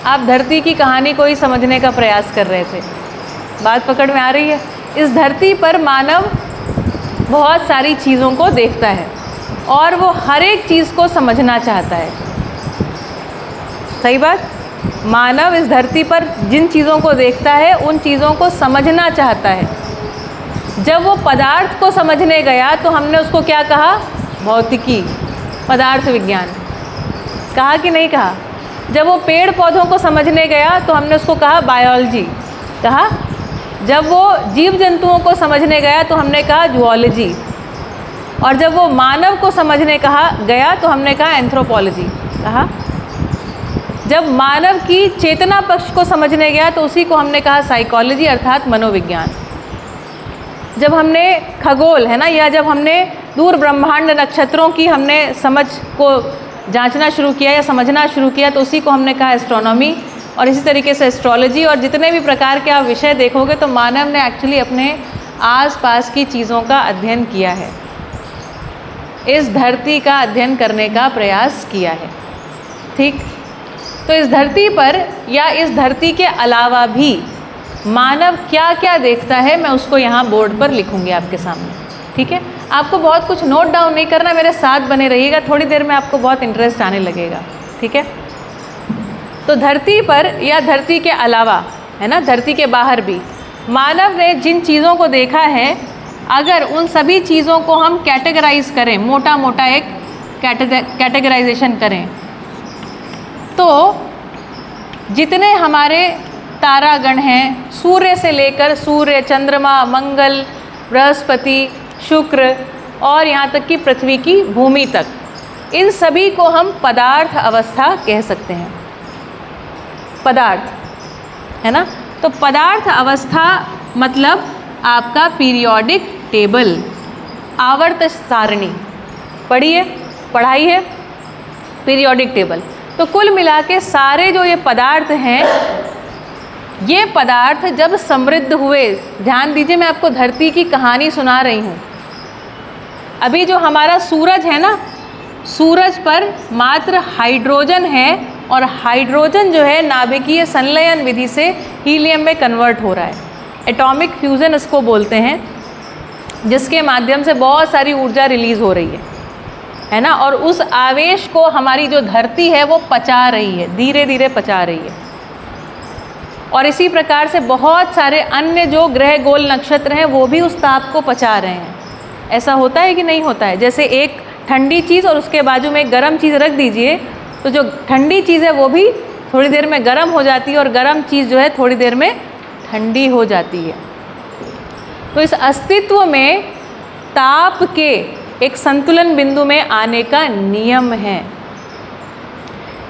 आप धरती की कहानी को ही समझने का प्रयास कर रहे थे। बात पकड़ में आ रही है? इस धरती पर मानव बहुत सारी चीज़ों को देखता है और वो हर एक चीज़ को समझना चाहता है। सही बात? मानव इस धरती पर जिन चीज़ों को देखता है उन चीज़ों को समझना चाहता है। जब वो पदार्थ को समझने गया तो हमने उसको क्या कहा? भौतिकी, पदार्थ विज्ञान। कहा कि नहीं कहा? जब वो पेड़ पौधों को समझने गया तो हमने उसको कहा बायोलॉजी। कहा? जब वो जीव जंतुओं को समझने गया तो हमने कहा जूलॉजी। और जब वो मानव को समझने गया तो हमने कहा एंथ्रोपोलॉजी। कहा? जब मानव की चेतना पक्ष को समझने गया तो उसी को हमने कहा साइकोलॉजी, अर्थात मनोविज्ञान। जब हमने खगोल है ना, या जब हमने दूर ब्रह्मांड नक्षत्रों की हमने समझ को जांचना शुरू किया या समझना शुरू किया तो उसी को हमने कहा एस्ट्रोनॉमी। और इसी तरीके से एस्ट्रोलॉजी और जितने भी प्रकार के आप विषय देखोगे तो मानव ने एक्चुअली अपने आसपास की चीज़ों का अध्ययन किया है, इस धरती का अध्ययन करने का प्रयास किया है। ठीक, तो इस धरती पर या इस धरती के अलावा भी मानव क्या क्या देखता है, मैं उसको यहाँ बोर्ड पर लिखूँगी आपके सामने। ठीक है, आपको बहुत कुछ नोट डाउन नहीं करना, मेरे साथ बने रहिएगा, थोड़ी देर में आपको बहुत इंटरेस्ट आने लगेगा। ठीक है, तो धरती पर या धरती के अलावा है ना, धरती के बाहर भी मानव ने जिन चीज़ों को देखा है, अगर उन सभी चीज़ों को हम कैटेगराइज करें, मोटा मोटा एक कैटेगराइजेशन करें, तो जितने हमारे तारागण हैं, सूर्य से लेकर सूर्य, चंद्रमा, मंगल, बृहस्पति, शुक्र और यहाँ तक कि पृथ्वी की भूमि तक, इन सभी को हम पदार्थ अवस्था कह सकते हैं। पदार्थ है ना, तो पदार्थ अवस्था मतलब आपका पीरियोडिक टेबल, आवर्त सारणी। पढ़ाई है पीरियोडिक टेबल। तो कुल मिला के सारे जो ये पदार्थ हैं, ये पदार्थ जब समृद्ध हुए, ध्यान दीजिए मैं आपको धरती की कहानी सुना रही हूँ। अभी जो हमारा सूरज है ना, सूरज पर मात्र हाइड्रोजन है और हाइड्रोजन जो है नाभिकीय संलयन विधि से हीलियम में कन्वर्ट हो रहा है। एटॉमिक फ्यूज़न इसको बोलते हैं, जिसके माध्यम से बहुत सारी ऊर्जा रिलीज़ हो रही है ना, और उस आवेश को हमारी जो धरती है वो पचा रही है, धीरे धीरे पचा रही है। और इसी प्रकार से बहुत सारे अन्य जो ग्रह गोल नक्षत्र हैं वो भी उस ताप को पचा रहे हैं। ऐसा होता है कि नहीं होता है? जैसे एक ठंडी चीज़ और उसके बाजू में एक गर्म चीज़ रख दीजिए, तो जो ठंडी चीज़ है वो भी थोड़ी देर में गर्म हो जाती है और गर्म चीज़ जो है थोड़ी देर में ठंडी हो जाती है। तो इस अस्तित्व में ताप के एक संतुलन बिंदु में आने का नियम है।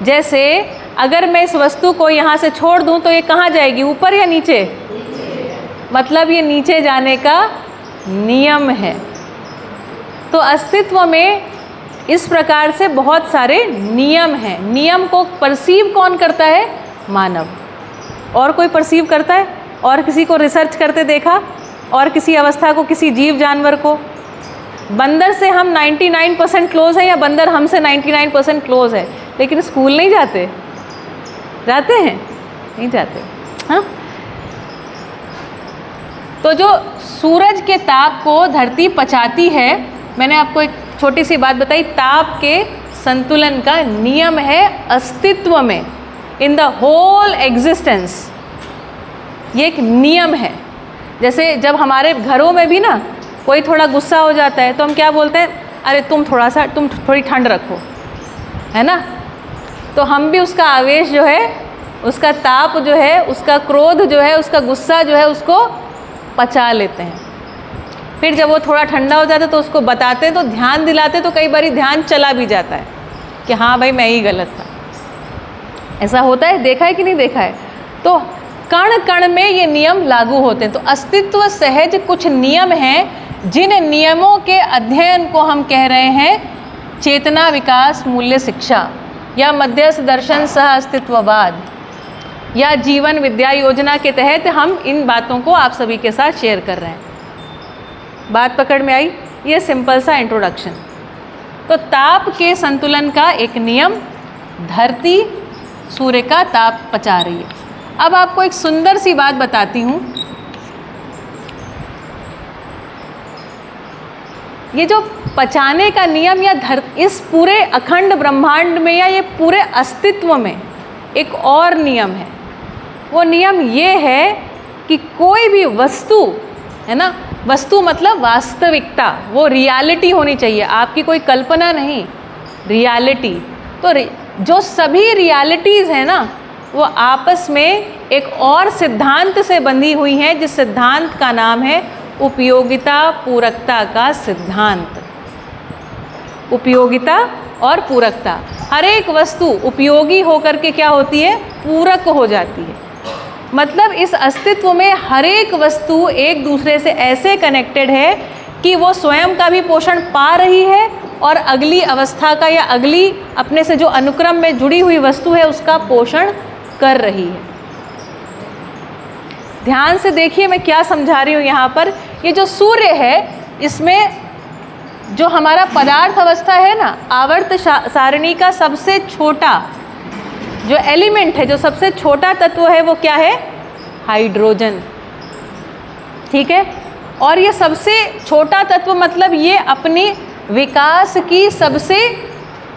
जैसे अगर मैं इस वस्तु को यहाँ से छोड़ दूँ तो ये कहाँ जाएगी, ऊपर या नीचे? मतलब ये नीचे जाने का नियम है। तो अस्तित्व में इस प्रकार से बहुत सारे नियम हैं। नियम को परसीव कौन करता है? मानव। और कोई परसीव करता है? और किसी को रिसर्च करते देखा? और किसी अवस्था को, किसी जीव जानवर को? बंदर से हम 99% क्लोज हैं या बंदर हमसे 99% क्लोज है? लेकिन स्कूल नहीं जाते? जाते हैं? नहीं जाते। हाँ, तो जो सूरज के ताप को धरती पचाती है, मैंने आपको एक छोटी सी बात बताई, ताप के संतुलन का नियम है अस्तित्व में, इन द होल एग्जिस्टेंस। ये एक नियम है। जैसे जब हमारे घरों में भी ना कोई थोड़ा गुस्सा हो जाता है तो हम क्या बोलते हैं, अरे तुम थोड़ी ठंड रखो, है ना? तो हम भी उसका आवेश जो है, उसका ताप जो है, उसका क्रोध जो है, उसका गुस्सा जो है, उसको पचा लेते हैं। फिर जब वो थोड़ा ठंडा हो जाता है तो उसको बताते हैं, तो ध्यान दिलाते, तो कई बार ध्यान चला भी जाता है कि हाँ भाई मैं ही गलत था। ऐसा होता है, देखा है कि नहीं देखा है? तो कण कण में ये नियम लागू होते हैं। तो अस्तित्व सहज कुछ नियम हैं, जिन नियमों के अध्ययन को हम कह रहे हैं चेतना विकास मूल्य शिक्षा, या मध्यस्थ दर्शन सह अस्तित्ववाद, या जीवन विद्या योजना के तहत हम इन बातों को आप सभी के साथ शेयर कर रहे हैं। बात पकड़ में आई? ये सिंपल सा इंट्रोडक्शन। तो ताप के संतुलन का एक नियम, धरती सूर्य का ताप पचा रही है। अब आपको एक सुंदर सी बात बताती हूँ। ये जो पचाने का नियम, या इस पूरे अखंड ब्रह्मांड में, या ये पूरे अस्तित्व में एक और नियम है। वो नियम ये है कि कोई भी वस्तु, है ना, वस्तु मतलब वास्तविकता, वो रियलिटी होनी चाहिए, आपकी कोई कल्पना नहीं, रियलिटी। तो जो सभी रियलिटीज़ हैं ना, वो आपस में एक और सिद्धांत से बंधी हुई हैं, जिस सिद्धांत का नाम है उपयोगिता पूरकता का सिद्धांत। उपयोगिता और पूरकता, हर एक वस्तु उपयोगी होकर के क्या होती है? पूरक हो जाती है। मतलब इस अस्तित्व में हर एक वस्तु एक दूसरे से ऐसे कनेक्टेड है कि वो स्वयं का भी पोषण पा रही है और अगली अवस्था का, या अगली अपने से जो अनुक्रम में जुड़ी हुई वस्तु है उसका पोषण कर रही है। ध्यान से देखिए मैं क्या समझा रही हूँ यहाँ पर। ये जो सूर्य है, इसमें जो हमारा पदार्थ अवस्था है ना, आवर्त सारणी का सबसे छोटा जो एलिमेंट है, जो सबसे छोटा तत्व है, वो क्या है? हाइड्रोजन। ठीक है? और ये सबसे छोटा तत्व मतलब ये अपनी विकास की सबसे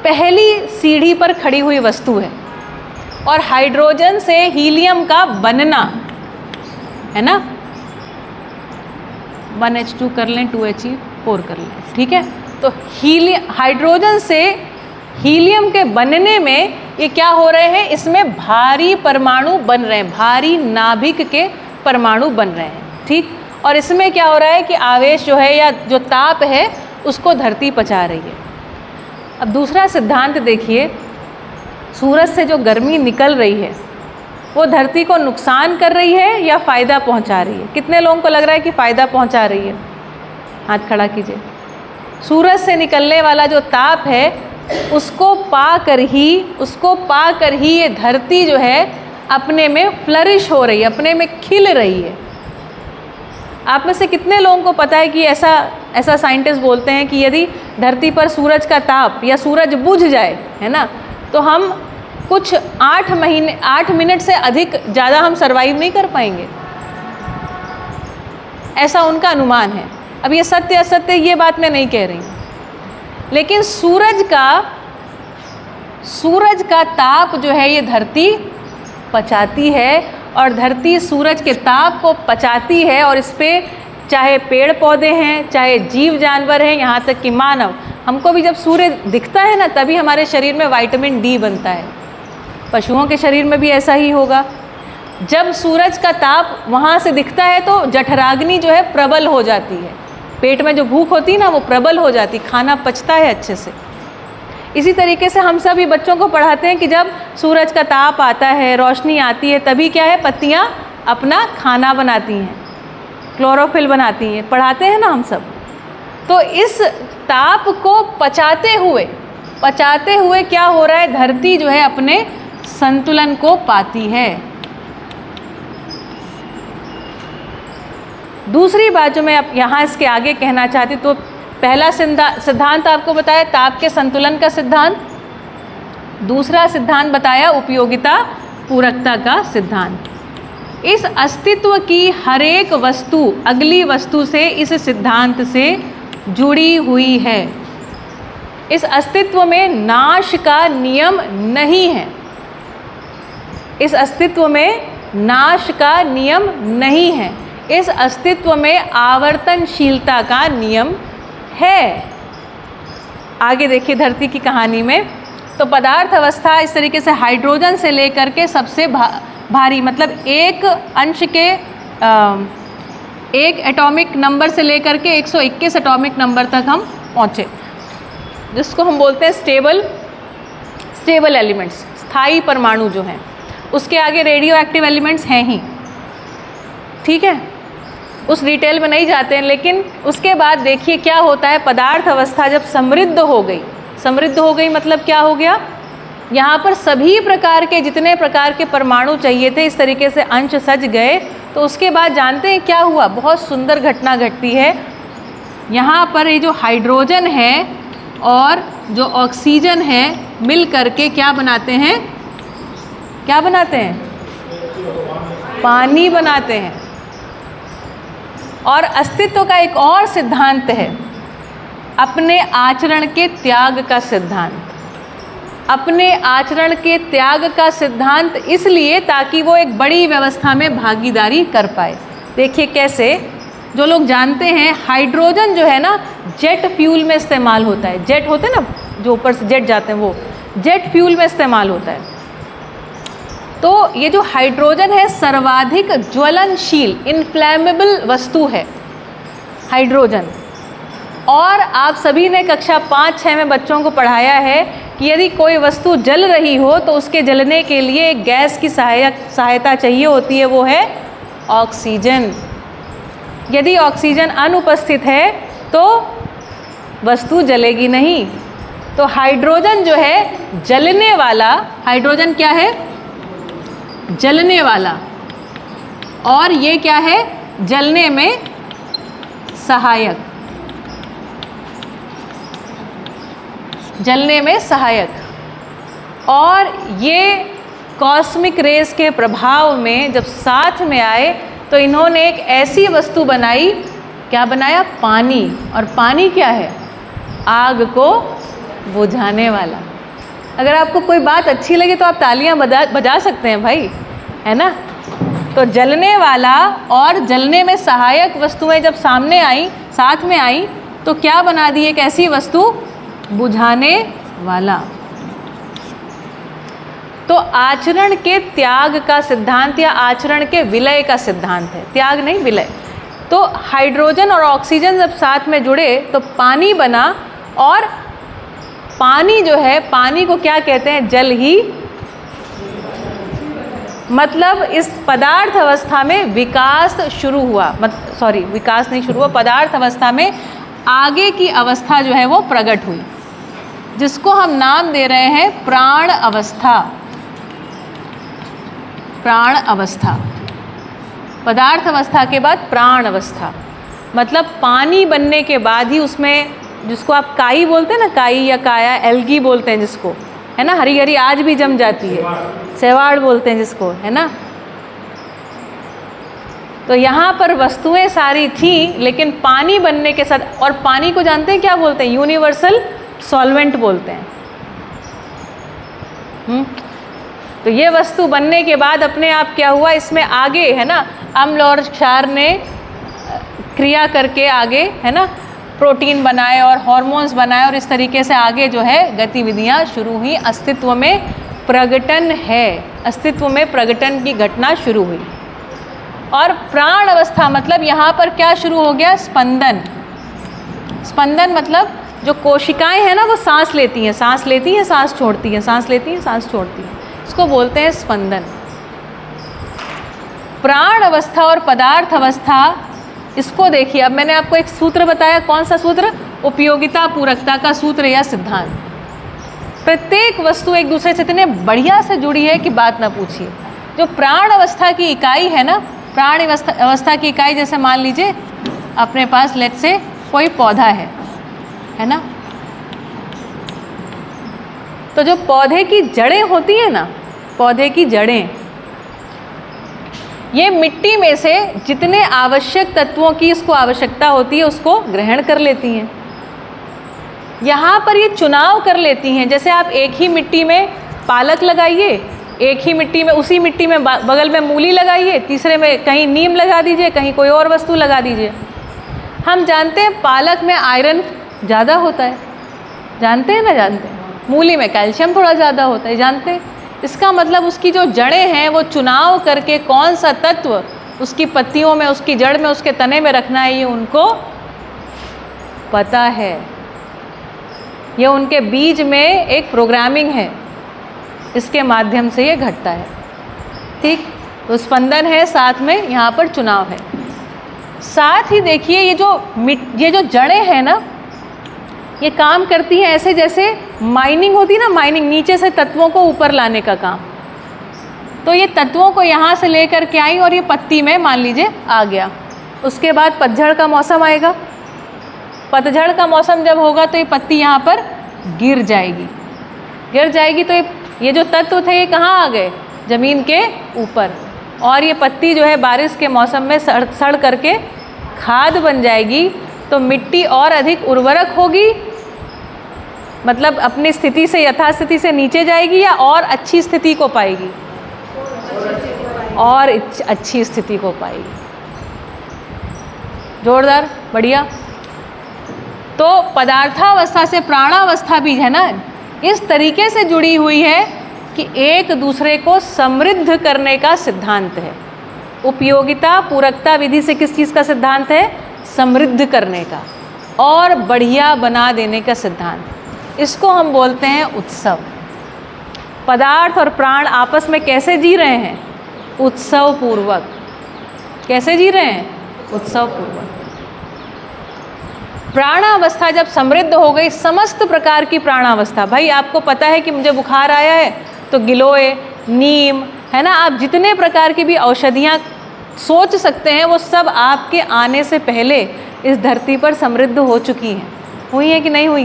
पहली सीढ़ी पर खड़ी हुई वस्तु है। और हाइड्रोजन से हीलियम का बनना, है ना, 1H2 कर लें, 2He4 कर लें, ठीक है? तो हाइड्रोजन से हीलियम के बनने में ये क्या हो रहे हैं? इसमें भारी परमाणु बन रहे हैं, भारी नाभिक के परमाणु बन रहे हैं। ठीक? और इसमें क्या हो रहा है कि आवेश जो है, या जो ताप है, उसको धरती पचा रही है। अब दूसरा सिद्धांत देखिए, सूरज से जो गर्मी निकल रही है वो धरती को नुकसान कर रही है या फ़ायदा पहुंचा रही है? कितने लोगों को लग रहा है कि फ़ायदा पहुंचा रही है? हाथ खड़ा कीजिए। सूरज से निकलने वाला जो ताप है, उसको पाकर ही ये धरती जो है अपने में फ्लरिश हो रही है, अपने में खिल रही है। आप में से कितने लोगों को पता है कि ऐसा साइंटिस्ट बोलते हैं कि यदि धरती पर सूरज का ताप या सूरज बुझ जाए, है ना, तो हम कुछ 8 मिनट से अधिक ज़्यादा हम सरवाइव नहीं कर पाएंगे, ऐसा उनका अनुमान है। अब ये सत्य असत्य ये बात मैं नहीं कह रही हूँ, लेकिन सूरज का ताप जो है ये धरती पचाती है, और धरती सूरज के ताप को पचाती है। और इस पे चाहे पेड़ पौधे हैं, चाहे जीव जानवर हैं, यहाँ तक कि मानव, हमको भी जब सूर्य दिखता है ना, तभी हमारे शरीर में विटामिन डी बनता है। पशुओं के शरीर में भी ऐसा ही होगा। जब सूरज का ताप वहाँ से दिखता है तो जठराग्नि जो है प्रबल हो जाती है, पेट में जो भूख होती है ना वो प्रबल हो जाती, खाना पचता है अच्छे से। इसी तरीके से हम सभी बच्चों को पढ़ाते हैं कि जब सूरज का ताप आता है, रोशनी आती है, तभी क्या है, पत्तियाँ अपना खाना बनाती हैं, क्लोरोफिल बनाती हैं, पढ़ाते हैं ना हम सब। तो इस ताप को पचाते हुए क्या हो रहा है, धरती जो है अपने संतुलन को पाती है। दूसरी बात जो मैं अब यहाँ इसके आगे कहना चाहती, तो पहला सिद्धांत आपको बताया ताप के संतुलन का सिद्धांत, दूसरा सिद्धांत बताया उपयोगिता पूरकता का सिद्धांत। इस अस्तित्व की हर एक वस्तु अगली वस्तु से इस सिद्धांत से जुड़ी हुई है। इस अस्तित्व में नाश का नियम नहीं है, इस अस्तित्व में नाश का नियम नहीं है, इस अस्तित्व में आवर्तनशीलता का नियम है। आगे देखिए धरती की कहानी में, तो पदार्थ अवस्था इस तरीके से हाइड्रोजन से लेकर के सबसे भारी, मतलब एक अंश के एक एटॉमिक नंबर से लेकर के 121 एटॉमिक नंबर तक हम पहुँचे, जिसको हम बोलते हैं स्टेबल एलिमेंट्स, स्थायी परमाणु जो हैं। उसके आगे रेडियो एक्टिव एलिमेंट्स हैं ही, ठीक है, उस डिटेल में नहीं जाते हैं। लेकिन उसके बाद देखिए क्या होता है, पदार्थ अवस्था जब समृद्ध हो गई मतलब क्या हो गया, यहाँ पर सभी प्रकार के जितने प्रकार के परमाणु चाहिए थे इस तरीके से अंश सज गए। तो उसके बाद जानते हैं क्या हुआ, बहुत सुंदर घटना घटती है। यहाँ पर ये जो हाइड्रोजन है और जो ऑक्सीजन है मिल करके क्या बनाते हैं, पानी बनाते हैं। और अस्तित्व का एक और सिद्धांत है, अपने आचरण के त्याग का सिद्धांत। अपने आचरण के त्याग का सिद्धांत इसलिए ताकि वो एक बड़ी व्यवस्था में भागीदारी कर पाए। देखिए कैसे, जो लोग जानते हैं हाइड्रोजन जो है ना जेट फ्यूल में इस्तेमाल होता है, जेट होते हैं ना जो ऊपर से जेट जाते हैं, वो जेट फ्यूल में इस्तेमाल होता है। तो ये जो हाइड्रोजन है सर्वाधिक ज्वलनशील इनफ्लैमेबल वस्तु है हाइड्रोजन। और आप सभी ने कक्षा 5-6 में बच्चों को पढ़ाया है कि यदि कोई वस्तु जल रही हो तो उसके जलने के लिए एक गैस की सहायता चाहिए होती है, वो है ऑक्सीजन। यदि ऑक्सीजन अनुपस्थित है तो वस्तु जलेगी नहीं। तो हाइड्रोजन जो है जलने वाला, हाइड्रोजन क्या है, जलने वाला, और ये क्या है, जलने में सहायक, जलने में सहायक। और ये कॉस्मिक रेस के प्रभाव में जब साथ में आए तो इन्होंने एक ऐसी वस्तु बनाई, क्या बनाया, पानी। और पानी क्या है, आग को बुझाने वाला। अगर आपको कोई बात अच्छी लगे तो आप तालियां बजा सकते हैं भाई, है ना। तो जलने वाला और जलने में सहायक वस्तुएं जब सामने आई, साथ में आई, तो क्या बना दी एक ऐसी वस्तु, बुझाने वाला। तो आचरण के त्याग का सिद्धांत या आचरण के विलय का सिद्धांत है, त्याग नहीं विलय। तो हाइड्रोजन और ऑक्सीजन जब साथ में जुड़े तो पानी बना। और पानी जो है, पानी को क्या कहते हैं, जल ही। मतलब इस पदार्थ अवस्था में विकास शुरू हुआ, विकास नहीं शुरू हुआ, पदार्थ अवस्था में आगे की अवस्था जो है वो प्रकट हुई, जिसको हम नाम दे रहे हैं प्राण अवस्था। प्राण अवस्था, पदार्थ अवस्था के बाद प्राण अवस्था। मतलब पानी बनने के बाद ही उसमें, जिसको आप काई बोलते हैं ना, काई या काया, एल्गी बोलते हैं जिसको, है ना, हरी हरी आज भी जम जाती है, शैवाल बोलते हैं जिसको, है ना। तो यहाँ पर वस्तुएं सारी थी, लेकिन पानी बनने के साथ, और पानी को जानते हैं क्या बोलते हैं, यूनिवर्सल सॉल्वेंट बोलते हैं। तो ये वस्तु बनने के बाद अपने आप क्या हुआ, इसमें आगे, है ना, अम्ल और क्षार ने क्रिया करके आगे, है ना, प्रोटीन बनाए और हार्मोन्स बनाए, और इस तरीके से आगे जो है गतिविधियाँ शुरू हुई। अस्तित्व में प्रगटन है, अस्तित्व में प्रगटन की घटना शुरू हुई। और प्राण अवस्था मतलब यहाँ पर क्या शुरू हो गया, स्पंदन। स्पंदन मतलब जो कोशिकाएं हैं ना वो सांस लेती हैं, सांस लेती हैं, सांस छोड़ती हैं, सांस लेती हैं, सांस छोड़ती हैं, इसको बोलते हैं स्पंदन। प्राण अवस्था और पदार्थ अवस्था, इसको देखिए। अब मैंने आपको एक सूत्र बताया, कौन सा सूत्र? उपयोगिता पूरकता का सूत्र या सिद्धांत। प्रत्येक वस्तु एक दूसरे से इतने बढ़िया से जुड़ी है कि बात ना पूछिए। जो प्राण अवस्था की इकाई है ना, प्राण अवस्था की इकाई, जैसे मान लीजिए अपने पास लेट से कोई पौधा है ना, तो जो पौधे की जड़ें होती हैं ना, पौधे की जड़ें, ये मिट्टी में से जितने आवश्यक तत्वों की इसको आवश्यकता होती है उसको ग्रहण कर लेती हैं। यहाँ पर ये चुनाव कर लेती हैं। जैसे आप एक ही मिट्टी में पालक लगाइए, एक ही मिट्टी में, उसी मिट्टी में बगल में मूली लगाइए, तीसरे में कहीं नीम लगा दीजिए, कहीं कोई और वस्तु लगा दीजिए। हम जानते हैं पालक में आयरन ज़्यादा होता है, जानते हैं ना? जानते हैं। मूली में कैल्शियम थोड़ा ज़्यादा होता है, जानते हैं। इसका मतलब उसकी जो जड़ें हैं वो चुनाव करके कौन सा तत्व उसकी पत्तियों में, उसकी जड़ में, उसके तने में रखना है, ये उनको पता है। ये उनके बीज में एक प्रोग्रामिंग है, इसके माध्यम से ये घटता है। ठीक, तो स्पंदन है, साथ में यहाँ पर चुनाव है। साथ ही देखिए ये जो जड़ें हैं ना, ये काम करती हैं ऐसे जैसे माइनिंग होती ना, माइनिंग, नीचे से तत्वों को ऊपर लाने का काम। तो ये तत्वों को यहाँ से लेकर के आई और ये पत्ती में मान लीजिए आ गया। उसके बाद पतझड़ का मौसम आएगा। पतझड़ का मौसम जब होगा तो ये पत्ती यहाँ पर गिर जाएगी। गिर जाएगी तो ये जो तत्व थे ये कहाँ आ गए? ज़मीन के ऊपर। और ये पत्ती जो है बारिश के मौसम में सड़ करके खाद बन जाएगी, तो मिट्टी और अधिक उर्वरक होगी, मतलब अपनी स्थिति से, यथास्थिति से नीचे जाएगी, या और अच्छी स्थिति को पाएगी? और अच्छी स्थिति को पाएगी। जोरदार, बढ़िया। तो पदार्थावस्था से प्राणावस्था भी है ना, इस तरीके से जुड़ी हुई है कि एक दूसरे को समृद्ध करने का सिद्धांत है। उपयोगिता पूरकता विधि से किस चीज़ का सिद्धांत है? समृद्ध करने का और बढ़िया बना देने का सिद्धांत। इसको हम बोलते हैं उत्सव। पदार्थ और प्राण आपस में कैसे जी रहे हैं? उत्सव पूर्वक। कैसे जी रहे हैं? उत्सव पूर्वक। प्राणावस्था जब समृद्ध हो गई, समस्त प्रकार की प्राणावस्था, भाई आपको पता है कि मुझे बुखार आया है तो गिलोय, नीम, है ना, आप जितने प्रकार की भी औषधियाँ सोच सकते हैं वो सब आपके आने से पहले इस धरती पर समृद्ध हो चुकी हैं। हुई है कि नहीं हुई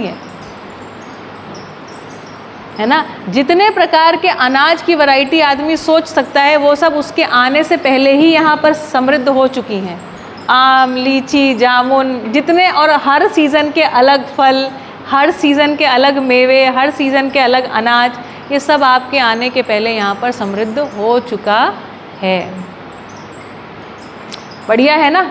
है ना? जितने प्रकार के अनाज की वैरायटी आदमी सोच सकता है वो सब उसके आने से पहले ही यहाँ पर समृद्ध हो चुकी हैं। आम, लीची, जामुन, जितने, और हर सीज़न के अलग फल, हर सीज़न के अलग मेवे, हर सीज़न के अलग अनाज, ये सब आपके आने के पहले यहाँ पर समृद्ध हो चुका है। बढ़िया है ना?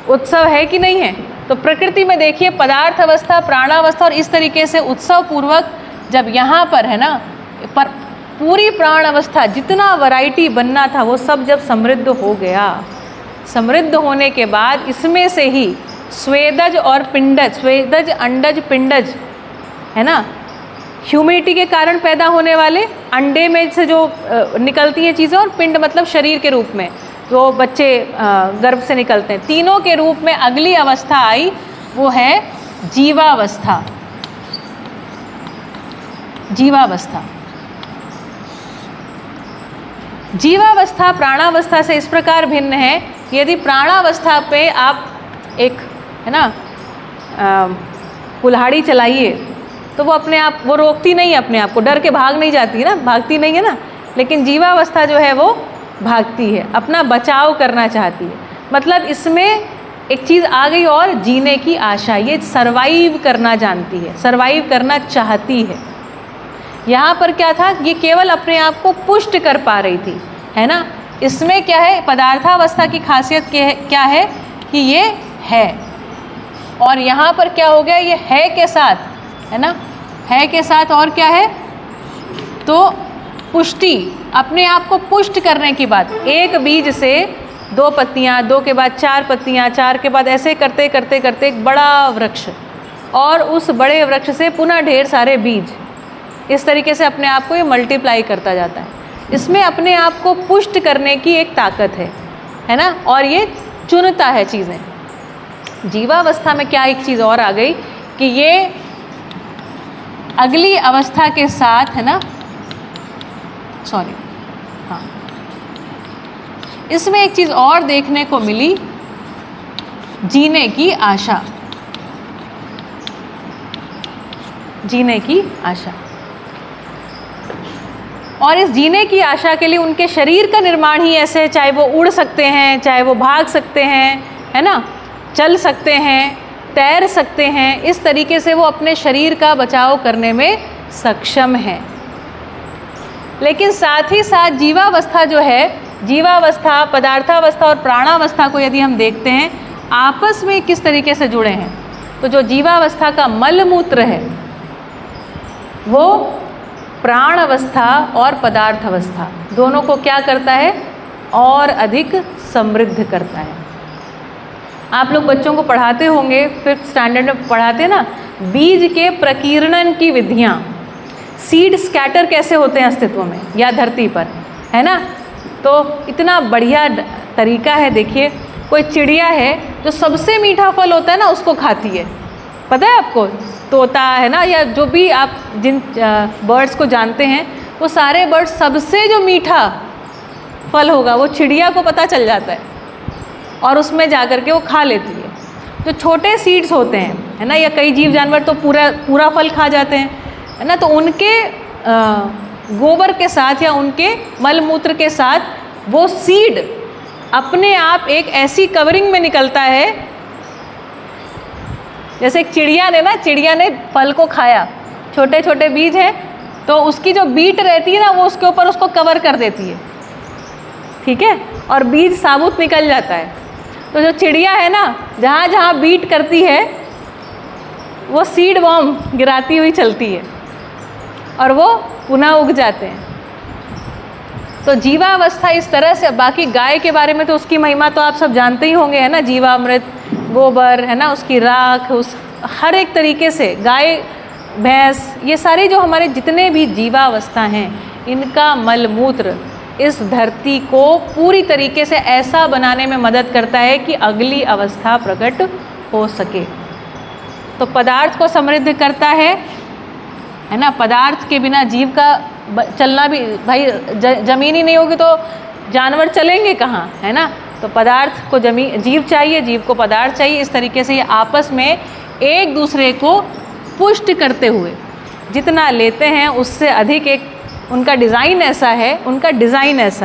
उत्सव है कि नहीं है? तो प्रकृति में देखिए पदार्थ अवस्था, प्राणावस्था और इस तरीके से उत्सव पूर्वक जब यहाँ पर है ना, पर पूरी प्राण अवस्था जितना वैरायटी बनना था वो सब जब समृद्ध हो गया, समृद्ध होने के बाद इसमें से ही स्वेदज और पिंडज, स्वेदज, अंडज, पिंडज, है ना, ह्यूमिडिटी के कारण पैदा होने वाले, अंडे में से जो निकलती हैं चीज़ें, और पिंड मतलब शरीर के रूप में जो बच्चे गर्भ से निकलते हैं, तीनों के रूप में अगली अवस्था आई, वो है जीवावस्था। जीवावस्था, जीवावस्था प्राणावस्था से इस प्रकार भिन्न है। यदि प्राणावस्था पे आप एक, है ना, कुल्हाड़ी चलाइए तो वो अपने आप, वो रोकती नहीं है अपने आप को, डर के भाग नहीं जाती है ना, भागती नहीं है ना। लेकिन जीवावस्था जो है वो भागती है, अपना बचाव करना चाहती है। मतलब इसमें एक चीज़ आ गई और जीने की आशा, ये सरवाइव करना जानती है, सरवाइव करना चाहती है। यहाँ पर क्या था, ये केवल अपने आप को पुष्ट कर पा रही थी, है ना। इसमें क्या है, पदार्थावस्था की खासियत क्या है कि ये है, और यहाँ पर क्या हो गया, ये है के साथ, है ना, है के साथ और क्या है, तो पुष्टि, अपने आप को पुष्ट करने की बात। एक बीज से 2 पत्तियाँ, 2 के बाद 4 पत्तियाँ, 4 के बाद ऐसे करते करते करते एक बड़ा वृक्ष, और उस बड़े वृक्ष से पुनः ढेर सारे बीज, इस तरीके से अपने आप को ये मल्टीप्लाई करता जाता है। इसमें अपने आप को पुष्ट करने की एक ताकत है ना, और ये चुनता है चीज़ें। जीवावस्था में क्या एक चीज़ और आ गई कि ये अगली अवस्था के साथ, है ना, सॉरी, हाँ, इसमें एक चीज़ और देखने को मिली, जीने की आशा, जीने की आशा। और इस जीने की आशा के लिए उनके शरीर का निर्माण ही ऐसे है, चाहे वो उड़ सकते हैं, चाहे वो भाग सकते हैं, है ना, चल सकते हैं, तैर सकते हैं, इस तरीके से वो अपने शरीर का बचाव करने में सक्षम हैं। लेकिन साथ ही साथ जीवावस्था जो है, जीवावस्था, पदार्थावस्था और प्राणावस्था को यदि हम देखते हैं आपस में किस तरीके से जुड़े हैं, तो जो जीवावस्था का मल मूत्र है वो प्राण अवस्था और पदार्थ अवस्था दोनों को क्या करता है, और अधिक समृद्ध करता है। आप लोग बच्चों को पढ़ाते होंगे, 5th स्टैंडर्ड में पढ़ाते हैं ना, बीज के प्रकीर्णन की विधियाँ, सीड स्कैटर कैसे होते हैं अस्तित्व में या धरती पर, है ना। तो इतना बढ़िया तरीका है। देखिए, कोई चिड़िया है जो सबसे मीठा फल होता है ना उसको खाती है, पता है आपको, तोता है ना, या जो भी आप जिन बर्ड्स को जानते हैं, वो सारे बर्ड्स सबसे जो मीठा फल होगा वो चिड़िया को पता चल जाता है और उसमें जा कर के वो खा लेती है। जो छोटे सीड्स होते हैं, है ना, या कई जीव जानवर तो पूरा फल खा जाते हैं, है ना, तो उनके गोबर के साथ या उनके मल मूत्र के साथ वो सीड अपने आप एक ऐसी कवरिंग में निकलता है, जैसे एक चिड़िया ने फल को खाया, छोटे छोटे बीज हैं, तो उसकी जो बीट रहती है ना वो उसके ऊपर उसको कवर कर देती है, ठीक है, और बीज साबुत निकल जाता है। तो जो चिड़िया है ना, जहाँ जहाँ बीट करती है वो सीड बॉम्ब गिराती हुई चलती है और वो पुनः उग जाते हैं। तो जीवावस्था इस तरह से। बाकी गाय के बारे में तो उसकी महिमा तो आप सब जानते ही होंगे, है ना, जीवामृत, गोबर, है ना, उसकी राख, उस हर एक तरीके से गाय, भैंस, ये सारी जो हमारे जितने भी जीवावस्था हैं, इनका मलमूत्र इस धरती को पूरी तरीके से ऐसा बनाने में मदद करता है कि अगली अवस्था प्रकट हो सके। तो पदार्थ को समृद्ध करता है ना। पदार्थ के बिना जीव का चलना भी, भाई जमीन ही नहीं होगी तो जानवर चलेंगे कहाँ, है ना। तो पदार्थ को जीव चाहिए, जीव को पदार्थ चाहिए। इस तरीके से ये आपस में एक दूसरे को पुष्ट करते हुए जितना लेते हैं उससे अधिक, एक उनका डिज़ाइन ऐसा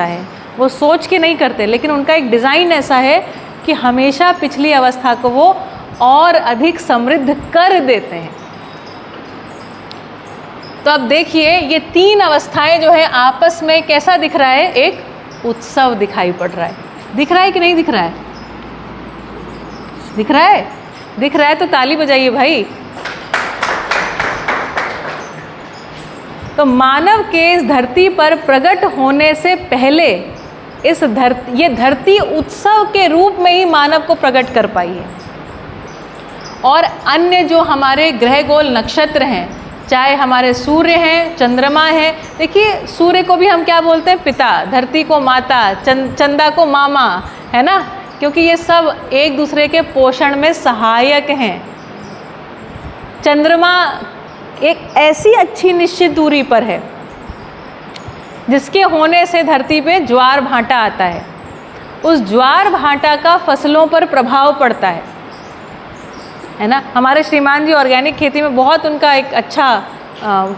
है, वो सोच के नहीं करते, लेकिन उनका एक डिज़ाइन ऐसा है कि हमेशा पिछली अवस्था को वो और अधिक समृद्ध कर देते हैं। तो अब देखिए, ये तीन अवस्थाएं जो है आपस में कैसा दिख रहा है, एक उत्सव दिखाई पड़ रहा है। दिख रहा है कि नहीं दिख रहा है? दिख रहा है? दिख रहा है तो ताली बजाइए भाई। तो मानव के इस धरती पर प्रकट होने से पहले ये धरती उत्सव के रूप में ही मानव को प्रकट कर पाई है। और अन्य जो हमारे ग्रह गोल नक्षत्र हैं, चाहे हमारे सूर्य हैं, चंद्रमा है, देखिए सूर्य को भी हम क्या बोलते हैं, पिता, धरती को माता, चंदा को मामा, है ना, क्योंकि ये सब एक दूसरे के पोषण में सहायक हैं। चंद्रमा एक ऐसी अच्छी निश्चित दूरी पर है जिसके होने से धरती पे ज्वार भाटा आता है। उस ज्वार भाटा का फसलों पर प्रभाव पड़ता है ना। हमारे श्रीमान जी ऑर्गेनिक खेती में बहुत उनका एक अच्छा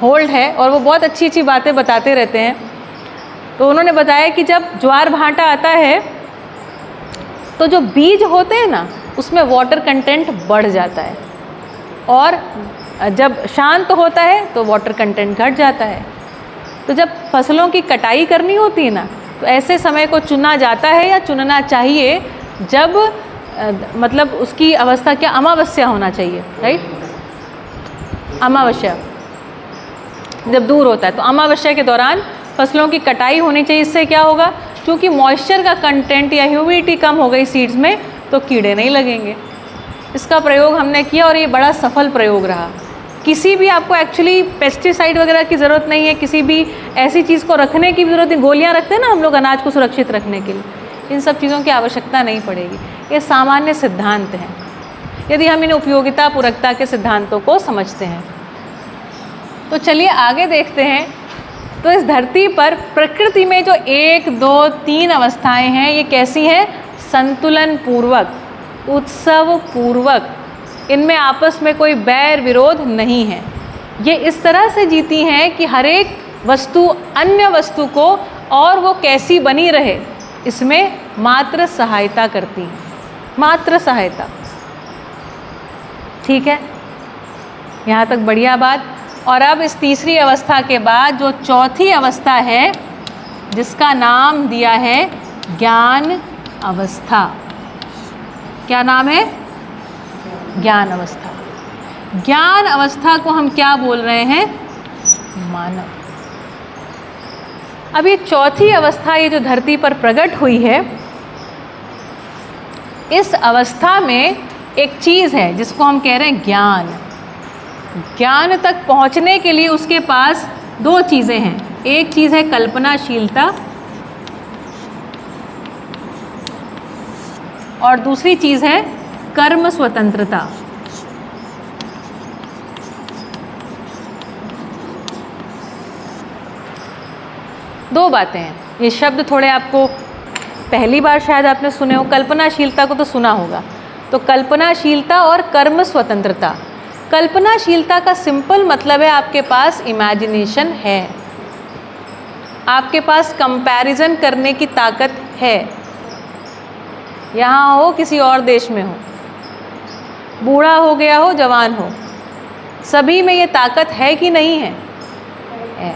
होल्ड है और वो बहुत अच्छी अच्छी बातें बताते रहते हैं। तो उन्होंने बताया कि जब ज्वार भाटा आता है तो जो बीज होते हैं ना, उसमें वाटर कंटेंट बढ़ जाता है, और जब शांत होता है तो वाटर कंटेंट घट जाता है। तो जब फसलों की कटाई करनी होती है ना, तो ऐसे समय को चुना जाता है या चुनना चाहिए जब मतलब उसकी अवस्था क्या, अमावस्या होना चाहिए, राइट। अमावस्या जब दूर होता है तो अमावस्या के दौरान फसलों की कटाई होनी चाहिए। इससे क्या होगा, क्योंकि मॉइस्चर का कंटेंट या ह्यूमिडिटी कम हो गई सीड्स में, तो कीड़े नहीं लगेंगे, इसका प्रयोग हमने किया और ये बड़ा सफल प्रयोग रहा। किसी भी आपको एक्चुअली पेस्टिसाइड वगैरह की ज़रूरत नहीं है, किसी भी ऐसी चीज़ को रखने की भी ज़रूरत नहीं। गोलियाँ रखते हैं ना हम लोग अनाज को सुरक्षित रखने के लिए, इन सब चीज़ों की आवश्यकता नहीं पड़ेगी। ये सामान्य सिद्धांत हैं यदि हम इन उपयोगिता पूरकता के सिद्धांतों को समझते हैं। तो चलिए आगे देखते हैं। तो इस धरती पर प्रकृति में जो 1, 2, 3 अवस्थाएं हैं, ये कैसी हैं? संतुलन पूर्वक, उत्सव पूर्वक, इनमें आपस में कोई बैर विरोध नहीं है। ये इस तरह से जीती हैं कि हर एक वस्तु अन्य वस्तु को और वो कैसी बनी रहे इसमें मात्र सहायता करती हैं, मात्र सहायता। ठीक है, यहाँ तक बढ़िया बात। और अब इस तीसरी अवस्था के बाद जो चौथी अवस्था है, जिसका नाम दिया है ज्ञान अवस्था। क्या नाम है? ज्ञान अवस्था। ज्ञान अवस्था को हम क्या बोल रहे हैं? मानव। अब ये चौथी अवस्था, ये जो धरती पर प्रकट हुई है, इस अवस्था में एक चीज़ है जिसको हम कह रहे हैं ज्ञान। ज्ञान तक पहुंचने के लिए उसके पास 2 चीज़ें हैं। एक चीज़ है कल्पनाशीलता और दूसरी चीज़ है कर्म स्वतंत्रता। दो बातें हैं। ये शब्द थोड़े आपको पहली बार शायद आपने सुने हो। कल्पनाशीलता को तो सुना होगा। तो कल्पनाशीलता और कर्म स्वतंत्रता। कल्पनाशीलता का सिंपल मतलब है आपके पास इमेजिनेशन है, आपके पास कंपैरिजन करने की ताकत है। यहाँ हो, किसी और देश में हो, बूढ़ा हो गया हो, जवान हो, सभी में ये ताकत है कि नहीं है? है।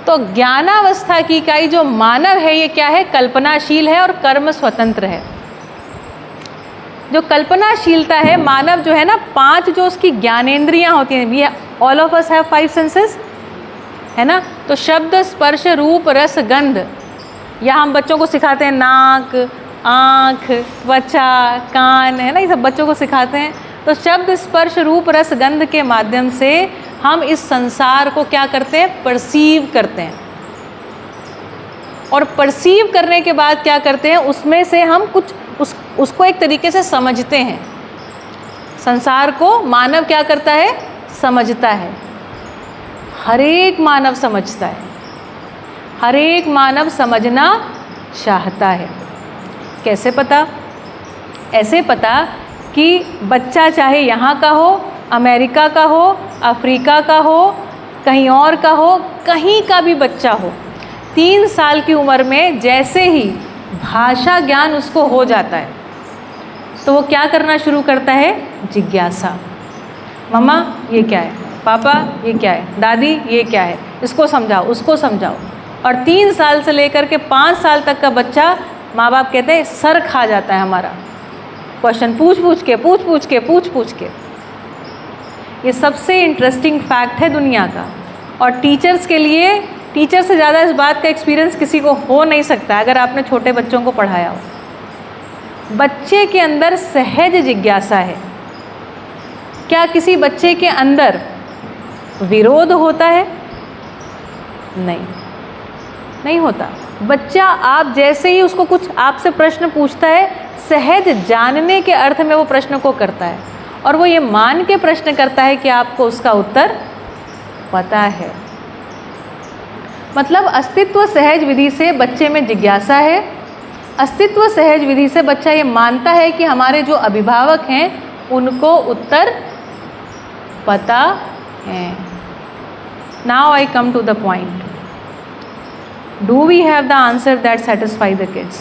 तो ज्ञानावस्था की इकाई जो मानव है, ये क्या है? कल्पनाशील है और कर्म स्वतंत्र है। जो कल्पनाशीलता है, मानव जो है ना, 5 जो उसकी ज्ञानेंद्रियां होती हैं, ये all of us have 5 senses, है ना। तो शब्द, स्पर्श, रूप, रस, गंध, या हम बच्चों को सिखाते हैं नाक, आँख, त्वचा, कान, है ना, ये सब बच्चों को सिखाते हैं। तो शब्द, स्पर्श, रूप, रस, गंध के माध्यम से हम इस संसार को क्या करते हैं? परसीव करते हैं। और परसीव करने के बाद क्या करते हैं? उसमें से हम कुछ उसको एक तरीके से समझते हैं। संसार को मानव क्या करता है? समझता है। हर एक मानव समझता है, हर एक मानव समझना चाहता है। कैसे पता? ऐसे पता कि बच्चा चाहे यहाँ का हो, अमेरिका का हो, अफ्रीका का हो, कहीं और का हो, कहीं का भी बच्चा हो, 3 साल की उम्र में जैसे ही भाषा ज्ञान उसको हो जाता है, तो वो क्या करना शुरू करता है? जिज्ञासा। मम्मा ये क्या है? पापा ये क्या है? दादी ये क्या है? इसको समझाओ, उसको समझाओ। और 3 साल से लेकर के 5 साल तक का बच्चा, माँ बाप कहते हैं, सर खा जाता है हमारा, क्वेश्चन पूछ पूछ के। ये सबसे इंटरेस्टिंग फैक्ट है दुनिया का। और टीचर्स के लिए, टीचर से ज़्यादा इस बात का एक्सपीरियंस किसी को हो नहीं सकता अगर आपने छोटे बच्चों को पढ़ाया हो। बच्चे के अंदर सहज जिज्ञासा है। क्या किसी बच्चे के अंदर विरोध होता है? नहीं होता। बच्चा आप जैसे ही उसको कुछ आपसे प्रश्न पूछता है, सहज जानने के अर्थ में वो प्रश्न को करता है, और वो ये मान के प्रश्न करता है कि आपको उसका उत्तर पता है। मतलब अस्तित्व सहज विधि से बच्चे में जिज्ञासा है। अस्तित्व सहज विधि से बच्चा ये मानता है कि हमारे जो अभिभावक हैं उनको उत्तर पता है। Now I come to the point. Do we have the answer that satisfy the kids?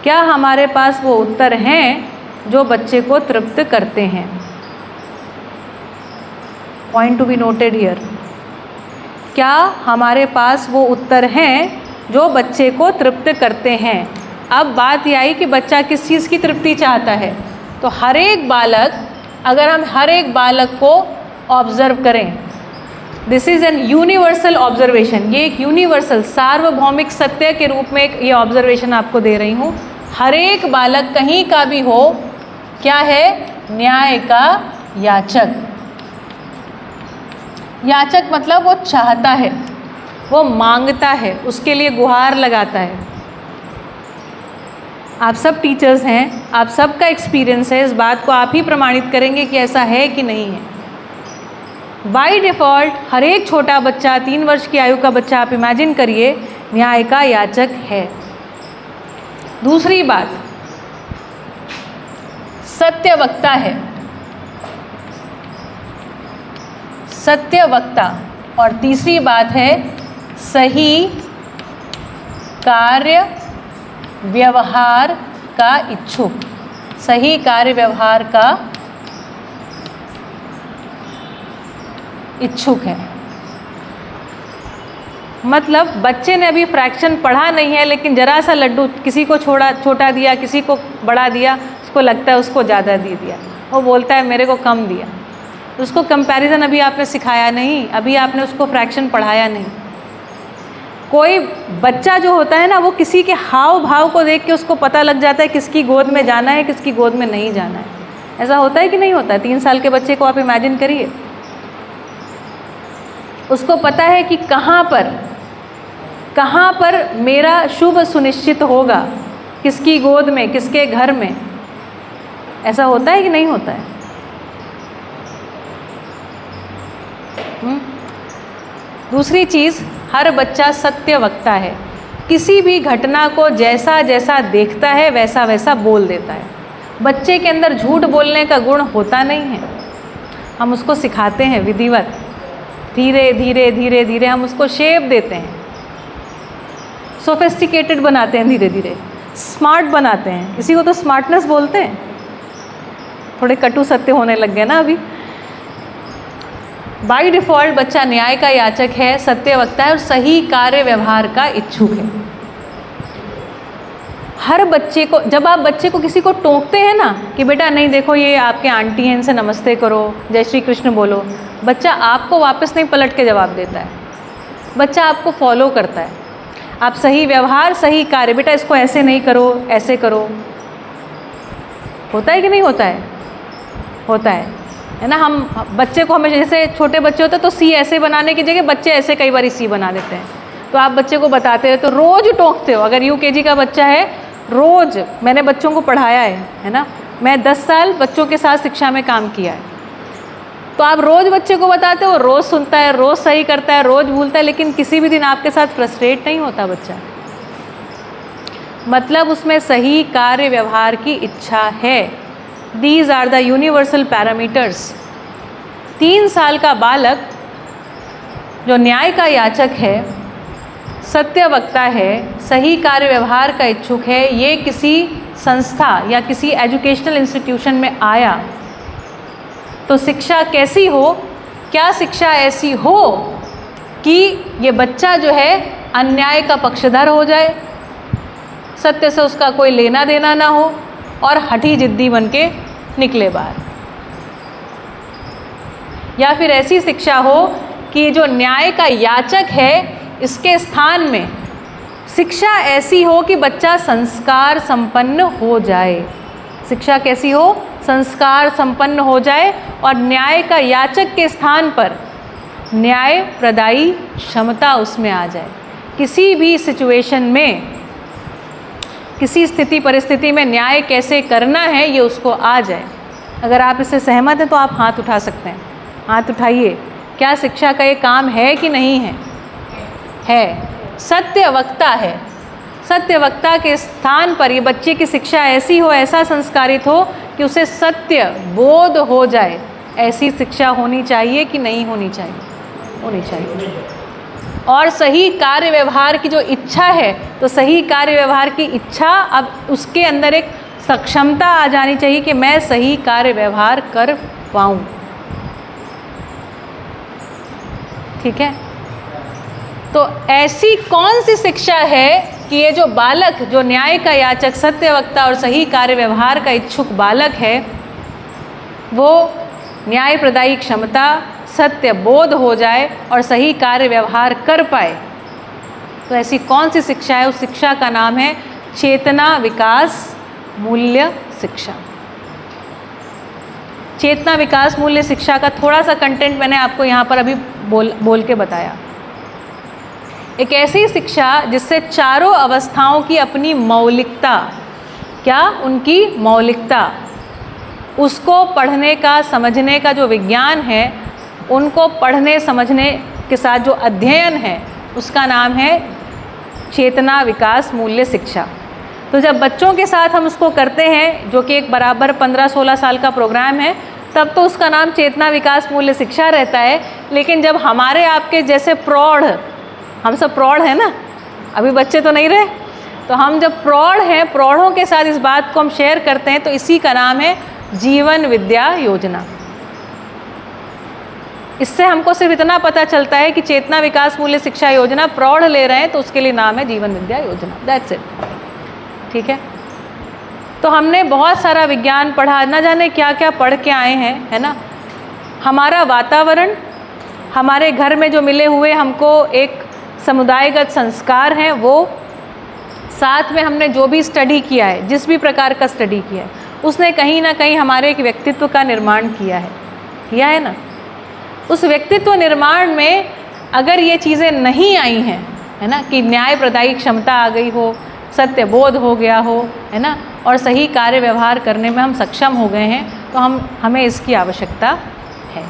क्या हमारे पास वो उत्तर हैं जो बच्चे को तृप्त करते हैं? Point to be noted here. क्या हमारे पास वो उत्तर हैं जो बच्चे को तृप्त करते हैं? अब बात यह आई कि बच्चा किस चीज़ की तृप्ति चाहता है। तो हर एक बालक, अगर हम हर एक बालक को ऑब्जर्व करें, this is an universal observation. ये एक यूनिवर्सल सार्वभौमिक सत्य के रूप में एक ये ऑब्जर्वेशन आपको दे रही हूँ। हर एक बालक कहीं का भी हो क्या है? न्याय का याचक। याचक मतलब वो चाहता है, वो मांगता है, उसके लिए गुहार लगाता है। आप सब टीचर्स हैं, आप सबका एक्सपीरियंस है, इस बात को आप ही प्रमाणित करेंगे कि ऐसा है कि नहीं है। बाय डिफ़ॉल्ट हर एक छोटा बच्चा, 3 वर्ष की आयु का बच्चा, आप इमेजिन करिए, न्याय का याचक है। दूसरी बात, सत्यवक्ता है, सत्यवक्ता। और तीसरी बात है सही कार्य व्यवहार का इच्छुक। सही कार्य व्यवहार का इच्छुक है। मतलब बच्चे ने अभी फ्रैक्शन पढ़ा नहीं है, लेकिन जरा सा लड्डू किसी को छोटा दिया, किसी को बड़ा दिया, उसको लगता है उसको ज़्यादा दे दिया, वो बोलता है मेरे को कम दिया। उसको कंपैरिजन अभी आपने सिखाया नहीं, अभी आपने उसको फ्रैक्शन पढ़ाया नहीं। कोई बच्चा जो होता है ना, वो किसी के हाव भाव को देख के उसको पता लग जाता है किसकी गोद में जाना है, किसकी गोद में नहीं जाना है। ऐसा होता है कि नहीं होता है? 3 साल के बच्चे को आप इमेजिन करिए, उसको पता है कि कहाँ पर मेरा शुभ सुनिश्चित होगा, किसकी गोद में, किसके घर में। ऐसा होता है कि नहीं होता है? दूसरी चीज़, हर बच्चा सत्यवक्ता है। किसी भी घटना को जैसा जैसा देखता है वैसा वैसा बोल देता है। बच्चे के अंदर झूठ बोलने का गुण होता नहीं है, हम उसको सिखाते हैं विधिवत, धीरे धीरे धीरे धीरे हम उसको शेप देते हैं, सोफिस्टिकेटेड बनाते हैं, धीरे धीरे स्मार्ट बनाते हैं। इसी को तो स्मार्टनेस बोलते हैं। थोड़े कटु सत्य होने लग गए ना अभी। बाय डिफ़ॉल्ट बच्चा न्याय का याचक है, सत्यवक्ता है और सही कार्य व्यवहार का इच्छुक है। हर बच्चे को, जब आप बच्चे को किसी को टोकते हैं ना कि बेटा नहीं देखो ये आपके आंटी हैं, इनसे नमस्ते करो, जय श्री कृष्ण बोलो, बच्चा आपको वापस नहीं पलट के जवाब देता है, बच्चा आपको फॉलो करता है। आप सही व्यवहार सही कार्य, बेटा इसको ऐसे नहीं करो, ऐसे करो। होता है कि नहीं होता है? होता है ना। हम बच्चे को हमेशा, जैसे छोटे बच्चे होते हैं तो सी ऐसे बनाने की जगह बच्चे ऐसे कई बार सी बना देते हैं, तो आप बच्चे को बताते हो तो रोज़ टोकते हो। अगर यूकेजी का बच्चा है, रोज़ मैंने बच्चों को पढ़ाया है ना, मैं 10 साल बच्चों के साथ शिक्षा में काम किया है, तो आप रोज़ बच्चे को बताते हो, रोज़ सुनता है, रोज़ सही करता है, रोज़ भूलता है, लेकिन किसी भी दिन आपके साथ फ्रस्ट्रेट नहीं होता बच्चा। मतलब उसमें सही कार्य व्यवहार की इच्छा है। These are the universal parameters. 3 साल का बालक जो न्याय का याचक है, सत्यवक्ता है, सही कार्य व्यवहार का इच्छुक है, ये किसी संस्था या किसी एजुकेशनल इंस्टीट्यूशन में आया तो शिक्षा कैसी हो, क्या शिक्षा ऐसी हो कि ये बच्चा जो है अन्याय का पक्षधर हो जाए, सत्य से उसका कोई लेना देना ना हो और हठी जिद्दी बन के निकले बाहर। या फिर ऐसी शिक्षा हो कि जो न्याय का याचक है इसके स्थान में शिक्षा ऐसी हो कि बच्चा संस्कार संपन्न हो जाए। शिक्षा कैसी हो? संस्कार संपन्न हो जाए और न्याय का याचक के स्थान पर न्याय प्रदायी क्षमता उसमें आ जाए। किसी भी सिचुएशन में, किसी स्थिति परिस्थिति में न्याय कैसे करना है ये उसको आ जाए। अगर आप इससे सहमत हैं तो आप हाथ उठा सकते हैं, हाथ उठाइए। क्या शिक्षा का ये काम है कि नहीं है? है। सत्यवक्ता है। सत्यवक्ता के स्थान पर ये बच्चे की शिक्षा ऐसी हो, ऐसा संस्कारित हो कि उसे सत्य बोध हो जाए। ऐसी शिक्षा होनी चाहिए कि नहीं होनी चाहिए? होनी चाहिए। और सही कार्य व्यवहार की जो इच्छा है, तो सही कार्य व्यवहार की इच्छा, अब उसके अंदर एक सक्षमता आ जानी चाहिए कि मैं सही कार्य व्यवहार कर पाऊँ। ठीक है? तो ऐसी कौन सी शिक्षा है कि ये जो बालक, जो न्याय का याचक, सत्यवक्ता और सही कार्य व्यवहार का इच्छुक बालक है, वो न्याय प्रदायी क्षमता, सत्य बोध हो जाए और सही कार्य व्यवहार कर पाए। तो ऐसी कौन सी शिक्षा है? उस शिक्षा का नाम है चेतना विकास मूल्य शिक्षा। चेतना विकास मूल्य शिक्षा का थोड़ा सा कंटेंट मैंने आपको यहाँ पर अभी बोल के बताया। एक ऐसी शिक्षा जिससे चारों अवस्थाओं की अपनी मौलिकता, क्या उनकी मौलिकता, उसको पढ़ने का समझने का जो विज्ञान है, उनको पढ़ने समझने के साथ जो अध्ययन है, उसका नाम है चेतना विकास मूल्य शिक्षा। तो जब बच्चों के साथ हम उसको करते हैं, जो कि एक बराबर 15-16 साल का प्रोग्राम है, तब तो उसका नाम चेतना विकास मूल्य शिक्षा रहता है। लेकिन जब हमारे आपके जैसे प्रौढ़, हम सब प्रौढ़ हैं ना, अभी बच्चे तो नहीं रहे, तो हम जब प्रौढ़ हैं, प्रौढ़ों के साथ इस बात को हम शेयर करते हैं, तो इसी का नाम है जीवन विद्या योजना। इससे हमको सिर्फ इतना पता चलता है कि चेतना विकास मूल्य शिक्षा योजना प्रौढ़ ले रहे हैं, तो उसके लिए नाम है जीवन विद्या योजना। That's it. ठीक है, तो हमने बहुत सारा विज्ञान पढ़ा, ना जाने क्या क्या पढ़ के आए हैं, है ना। हमारा वातावरण, हमारे घर में जो मिले हुए हमको एक समुदायगत संस्कार हैं, वो साथ में हमने जो भी स्टडी किया है, जिस भी प्रकार का स्टडी किया है, उसने कहीं ना कहीं हमारे एक व्यक्तित्व का निर्माण किया है ना। उस व्यक्तित्व निर्माण में अगर ये चीज़ें नहीं आई हैं, है ना, कि न्याय प्रदायी क्षमता आ गई हो, सत्य बोध हो गया हो, है ना, और सही कार्य व्यवहार करने में हम सक्षम हो गए हैं, तो हमें इसकी आवश्यकता है।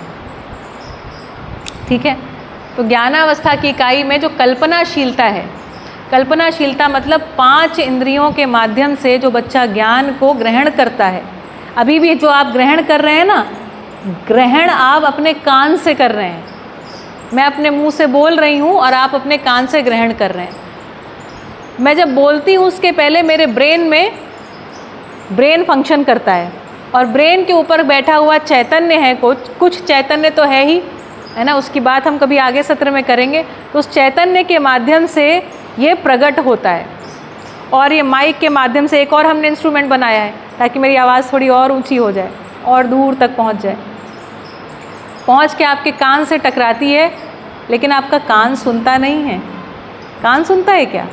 ठीक है, तो ज्ञानावस्था की इकाई में जो कल्पनाशीलता है, कल्पनाशीलता मतलब 5 इंद्रियों के माध्यम से जो बच्चा ज्ञान को ग्रहण करता है। अभी भी जो आप ग्रहण कर रहे हैं ना, ग्रहण आप अपने कान से कर रहे हैं। मैं अपने मुंह से बोल रही हूँ और आप अपने कान से ग्रहण कर रहे हैं। मैं जब बोलती हूँ उसके पहले मेरे ब्रेन फंक्शन करता है, और ब्रेन के ऊपर बैठा हुआ चैतन्य है, कुछ चैतन्य तो है ही, है ना, उसकी बात हम कभी आगे सत्र में करेंगे। तो उस चैतन्य के माध्यम से ये प्रकट होता है, और ये माइक के माध्यम से एक और हमने इंस्ट्रूमेंट बनाया है ताकि मेरी आवाज़ थोड़ी और ऊंची हो जाए और दूर तक पहुंच जाए। पहुंच के आपके कान से टकराती है, लेकिन आपका कान सुनता नहीं है। कान सुनता है क्या?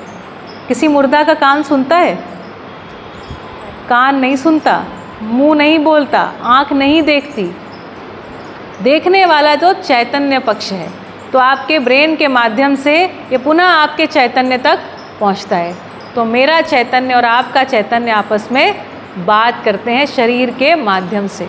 किसी मुर्दा का कान सुनता है? कान नहीं सुनता, मुंह नहीं बोलता, आँख नहीं देखती। देखने वाला जो चैतन्य पक्ष है, तो आपके ब्रेन के माध्यम से ये पुनः आपके चैतन्य तक पहुंचता है। तो मेरा चैतन्य और आपका चैतन्य आपस में बात करते हैं शरीर के माध्यम से।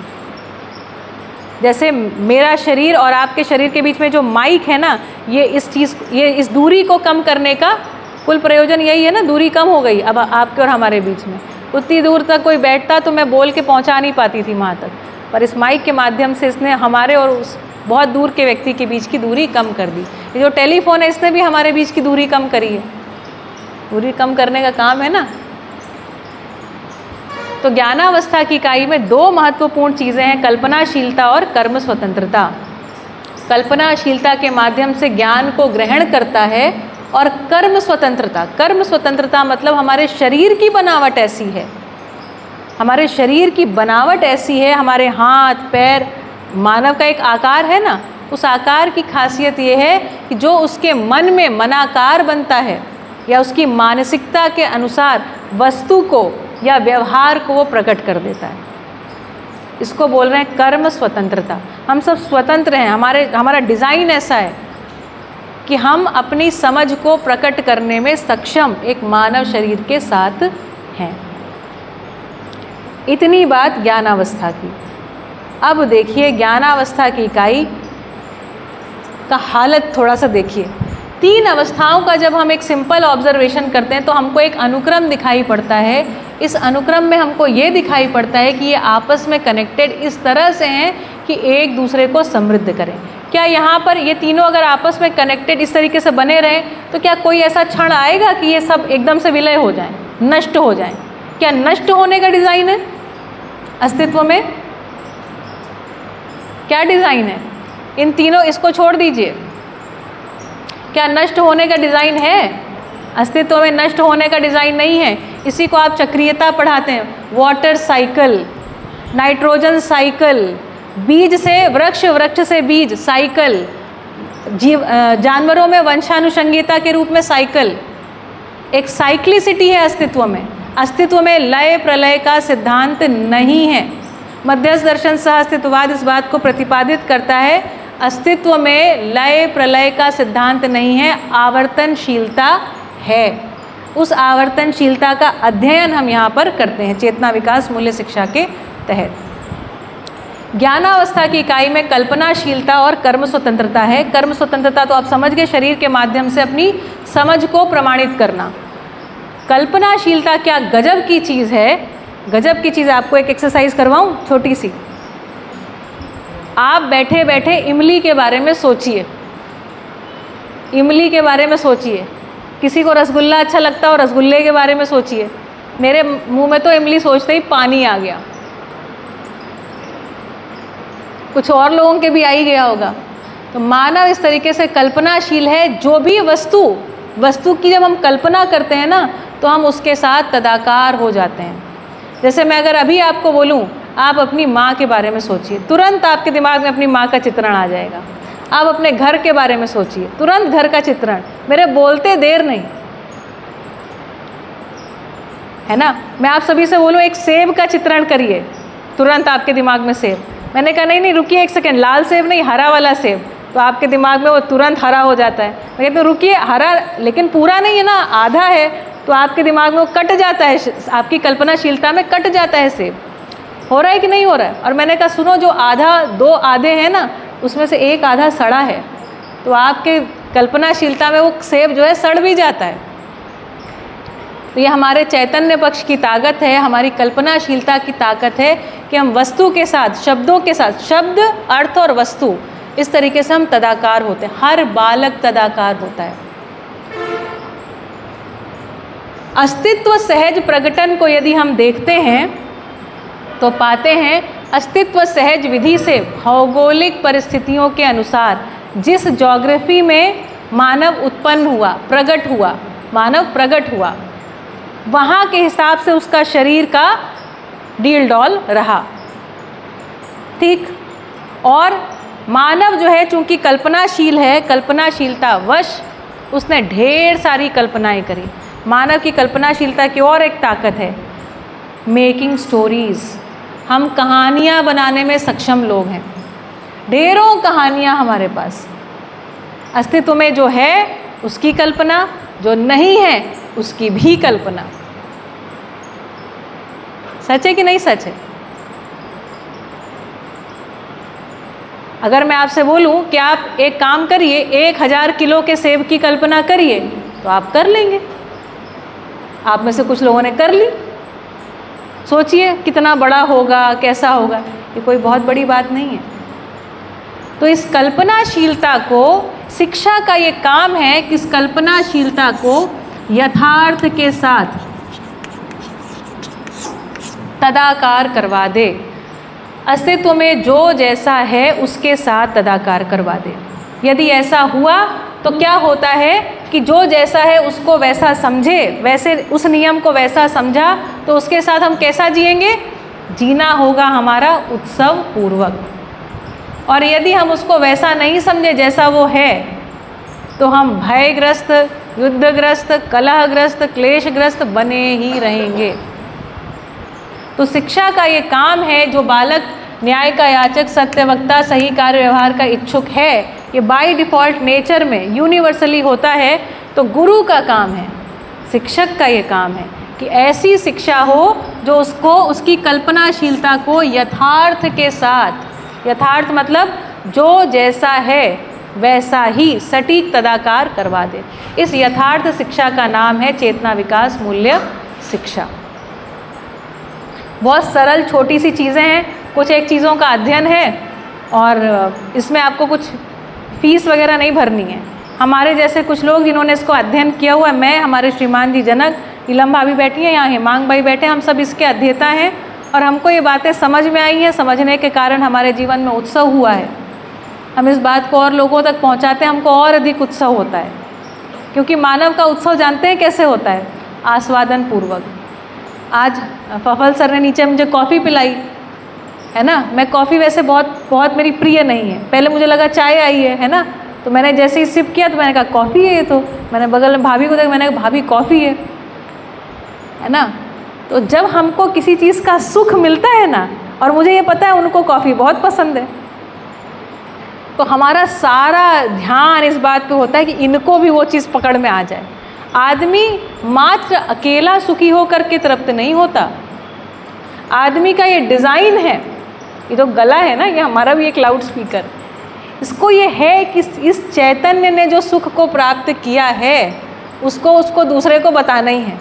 जैसे मेरा शरीर और आपके शरीर के बीच में जो माइक है ना, ये इस दूरी को कम करने का कुल प्रयोजन यही है ना। दूरी कम हो गई अब आपके और हमारे बीच में। उतनी दूर तक कोई बैठता तो मैं बोल के पहुंचा नहीं पाती थी वहाँ तक, पर इस माइक के माध्यम से इसने हमारे और उस बहुत दूर के व्यक्ति के बीच की दूरी कम कर दी। ये जो टेलीफोन है, इसने भी हमारे बीच की दूरी कम करी है। दूरी कम करने का काम है ना। तो ज्ञानावस्था की इकाई में 2 महत्वपूर्ण चीज़ें हैं, कल्पनाशीलता और कर्म स्वतंत्रता। कल्पनाशीलता के माध्यम से ज्ञान को ग्रहण करता है, और कर्म स्वतंत्रता, कर्म स्वतंत्रता मतलब हमारे शरीर की बनावट ऐसी है, हमारे शरीर की बनावट ऐसी है, हमारे हाथ पैर, मानव का एक आकार है ना, उस आकार की खासियत ये है कि जो उसके मन में मनाकार बनता है, या उसकी मानसिकता के अनुसार वस्तु को या व्यवहार को वो प्रकट कर देता है। इसको बोल रहे हैं कर्म स्वतंत्रता। हम सब स्वतंत्र हैं, हमारा डिज़ाइन ऐसा है कि हम अपनी समझ को प्रकट करने में सक्षम एक मानव शरीर के साथ हैं। इतनी बात ज्ञानावस्था की। अब देखिए ज्ञानावस्था की इकाई का हालत थोड़ा सा देखिए। 3 अवस्थाओं का जब हम एक सिंपल ऑब्जर्वेशन करते हैं तो हमको एक अनुक्रम दिखाई पड़ता है। इस अनुक्रम में हमको ये दिखाई पड़ता है कि ये आपस में कनेक्टेड इस तरह से हैं कि एक दूसरे को समृद्ध करें। क्या यहाँ पर ये तीनों अगर आपस में कनेक्टेड इस तरीके से बने रहें तो क्या कोई ऐसा क्षण आएगा कि ये सब एकदम से विलय हो जाएं, नष्ट हो जाएं? क्या नष्ट होने का डिज़ाइन है अस्तित्व में? क्या डिज़ाइन है? इन तीनों, इसको छोड़ दीजिए, क्या नष्ट होने का डिज़ाइन है? अस्तित्व में नष्ट होने का डिज़ाइन नहीं है। इसी को आप चक्रीयता पढ़ाते हैं, वाटर साइकिल, नाइट्रोजन साइकिल, बीज से वृक्ष, वृक्ष से बीज साइकिल, जानवरों में वंशानुषंगीयता के रूप में साइकिल। एक साइक्लिसिटी है अस्तित्व में। अस्तित्व में लय प्रलय का सिद्धांत नहीं है। मध्यस्थ दर्शन सह अस्तित्ववाद इस बात को प्रतिपादित करता है, अस्तित्व में लय प्रलय का सिद्धांत नहीं है, आवर्तनशीलता है। उस आवर्तनशीलता का अध्ययन हम यहाँ पर करते हैं चेतना विकास मूल्य शिक्षा के तहत। ज्ञानावस्था की इकाई में कल्पनाशीलता और कर्म स्वतंत्रता है। कर्म स्वतंत्रता तो आप समझ गए, शरीर के माध्यम से अपनी समझ को प्रमाणित करना। कल्पनाशीलता क्या गजब की चीज़ है, गजब की चीज़। आपको एक एक्सरसाइज करवाऊँ छोटी सी। आप बैठे बैठे इमली के बारे में सोचिए, इमली के बारे में सोचिए। किसी को रसगुल्ला अच्छा लगता हो, रसगुल्ले के बारे में सोचिए। मेरे मुंह में तो इमली सोचते ही पानी आ गया, कुछ और लोगों के भी आ ही गया होगा। तो मानव इस तरीके से कल्पनाशील है। जो भी वस्तु की जब हम कल्पना करते हैं ना, तो हम उसके साथ तदाकार हो जाते हैं। जैसे मैं अगर अभी आपको बोलूं, आप अपनी माँ के बारे में सोचिए, तुरंत आपके दिमाग में अपनी माँ का चित्रण आ जाएगा। आप अपने घर के बारे में सोचिए, तुरंत घर का चित्रण। मेरे बोलते देर नहीं, है ना। मैं आप सभी से बोलूं एक सेब का चित्रण करिए, तुरंत आपके दिमाग में सेब। मैंने कहा नहीं रुकिए एक सेकंड, लाल सेब नहीं, हरा वाला सेब। तो आपके दिमाग में वो तुरंत हरा हो जाता है। मैं कहती हूँ रुकिए, हरा लेकिन पूरा नहीं है ना, आधा है। तो आपके दिमाग में वो कट जाता है, आपकी कल्पनाशीलता में कट जाता है सेब। हो रहा है कि नहीं हो रहा है। और मैंने कहा सुनो, जो दो आधे हैं ना, उसमें से एक आधा सड़ा है, तो आपके कल्पनाशीलता में वो सेब जो है सड़ भी जाता है। तो ये हमारे चैतन्य पक्ष की ताकत है, हमारी कल्पनाशीलता की ताकत है कि हम वस्तु के साथ, शब्दों के साथ, शब्द, अर्थ और वस्तु, इस तरीके से हम तदाकार होते हैं। हर बालक तदाकार होता है। अस्तित्व सहज प्रकटन को यदि हम देखते हैं तो पाते हैं अस्तित्व सहज विधि से भौगोलिक परिस्थितियों के अनुसार जिस ज्योग्राफी में मानव उत्पन्न हुआ, प्रकट हुआ, मानव प्रकट हुआ, वहाँ के हिसाब से उसका शरीर का डील डॉल रहा। ठीक। और मानव जो है चूँकि कल्पनाशील है, कल्पनाशीलता वश उसने ढेर सारी कल्पनाएं करी। मानव की कल्पनाशीलता की और एक ताकत है, मेकिंग स्टोरीज़। हम कहानियाँ बनाने में सक्षम लोग हैं। ढेरों कहानियाँ हमारे पास। अस्तित्व में जो है उसकी कल्पना, जो नहीं है उसकी भी कल्पना। सच है कि नहीं सच है? अगर मैं आपसे बोलूं कि आप एक काम करिए, 1000 किलो के सेब की कल्पना करिए, तो आप कर लेंगे। आप में से कुछ लोगों ने कर ली। सोचिए कितना बड़ा होगा, कैसा होगा। ये कोई बहुत बड़ी बात नहीं है। तो इस कल्पनाशीलता को, शिक्षा का ये काम है कि इस कल्पनाशीलता को यथार्थ के साथ तदाकार करवा दे। अस्तित्व में जो जैसा है उसके साथ तदाकार करवा दे। यदि ऐसा हुआ तो क्या होता है कि जो जैसा है उसको वैसा समझे, वैसे उस नियम को वैसा समझा, तो उसके साथ हम कैसा जिएंगे? जीना होगा हमारा उत्सव पूर्वक। और यदि हम उसको वैसा नहीं समझे जैसा वो है, तो हम भयग्रस्त, युद्धग्रस्त, कलहग्रस्त, क्लेशग्रस्त बने ही रहेंगे। तो शिक्षा का ये काम है, जो बालक न्याय का याचक, सत्यवक्ता, सही कार्य व्यवहार का इच्छुक है, ये बाय डिफ़ॉल्ट नेचर में यूनिवर्सली होता है। तो गुरु का काम है, शिक्षक का ये काम है कि ऐसी शिक्षा हो जो उसको, उसकी कल्पनाशीलता को यथार्थ के साथ, यथार्थ मतलब जो जैसा है वैसा ही सटीक तदाकार करवा दे। इस यथार्थ शिक्षा का नाम है चेतना विकास मूल्य शिक्षा। बहुत सरल छोटी सी चीज़ें हैं, कुछ एक चीज़ों का अध्ययन है और इसमें आपको कुछ फीस वगैरह नहीं भरनी है। हमारे जैसे कुछ लोग जिन्होंने इसको अध्ययन किया हुआ है, मैं, हमारे श्रीमान जी जनक, नीलम भाभी बैठी हैं यहाँ, हेमांग भाई बैठे, हम सब इसके अध्येता हैं और हमको ये बातें समझ में आई हैं। समझने के कारण हमारे जीवन में उत्सव हुआ है। हम इस बात को और लोगों तक पहुँचाते हैं, हमको और अधिक उत्सव होता है। क्योंकि मानव का उत्सव जानते हैं कैसे होता है? आस्वादन पूर्वक। आज फफल सर ने नीचे मुझे कॉफ़ी पिलाई, है ना। मैं कॉफ़ी वैसे बहुत मेरी प्रिय नहीं है। पहले मुझे लगा चाय आई है ना। तो मैंने जैसे ही सिप किया तो मैंने कहा कॉफ़ी है ये तो। मैंने बगल में भाभी को देखा, मैंने कहा भाभी कॉफ़ी है ना। तो जब हमको किसी चीज़ का सुख मिलता है ना, और मुझे ये पता है उनको कॉफ़ी बहुत पसंद है, तो हमारा सारा ध्यान इस बात पे होता है कि इनको भी वो चीज़ पकड़ में आ जाए। आदमी मात्र अकेला सुखी होकर के तृप्त नहीं होता। आदमी का ये डिज़ाइन है, ये जो गला है ना, ये हमारा भी एक लाउड स्पीकर, इसको ये है कि इस चैतन्य ने जो सुख को प्राप्त किया है उसको दूसरे को बताना ही है,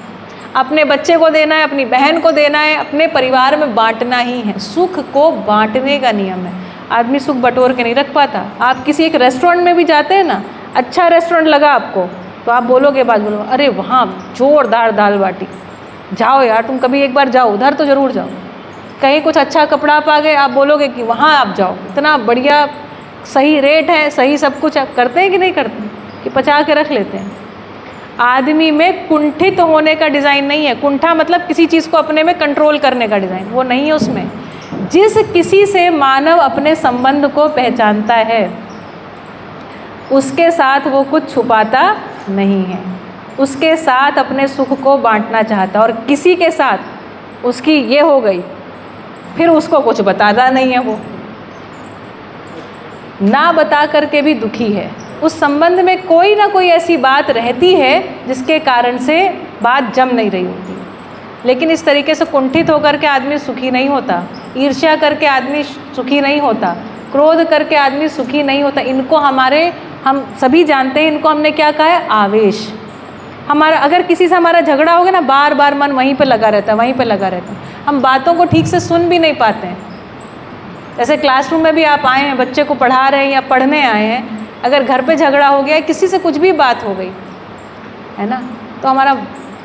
अपने बच्चे को देना है, अपनी बहन को देना है, अपने परिवार में बांटना ही है। सुख को बांटने का नियम है। आदमी सुख बटोर के नहीं रख पाता। आप किसी एक रेस्टोरेंट में भी जाते हैं ना, अच्छा रेस्टोरेंट लगा आपको, तो आप बोलोगे अरे वहाँ जोरदार दाल बाटी, जाओ यार तुम कभी एक बार जाओ, उधर तो ज़रूर जाओ। कहीं कुछ अच्छा कपड़ा पा गए, आप बोलोगे कि वहाँ आप जाओ, इतना बढ़िया सही रेट है, सही सब कुछ। आप करते हैं कि नहीं करते, कि पचा के रख लेते हैं। आदमी में कुंठित होने का डिज़ाइन नहीं है। कुंठा मतलब किसी चीज़ को अपने में कंट्रोल करने का डिज़ाइन, वो नहीं है उसमें। जिस किसी से मानव अपने संबंध को पहचानता है उसके साथ वो कुछ छुपाता नहीं है, उसके साथ अपने सुख को बांटना चाहता। और किसी के साथ उसकी ये हो गई, फिर उसको कुछ बताता नहीं है, वो ना बता करके भी दुखी है। उस संबंध में कोई ना कोई ऐसी बात रहती है जिसके कारण से बात जम नहीं रही होती। लेकिन इस तरीके से कुंठित होकर के आदमी सुखी नहीं होता, ईर्ष्या करके आदमी सुखी नहीं होता, क्रोध करके आदमी सुखी नहीं होता। इनको हम सभी जानते हैं, इनको हमने क्या कहा है, आवेश। हमारा अगर किसी से हमारा झगड़ा हो गया ना, बार बार मन वहीं पे लगा रहता है, वहीं पे लगा रहता है। हम बातों को ठीक से सुन भी नहीं पाते हैं। जैसे क्लासरूम में भी आप आए हैं, बच्चे को पढ़ा रहे हैं या पढ़ने आए हैं, अगर घर पे झगड़ा हो गया, किसी से कुछ भी बात हो गई है ना, तो हमारा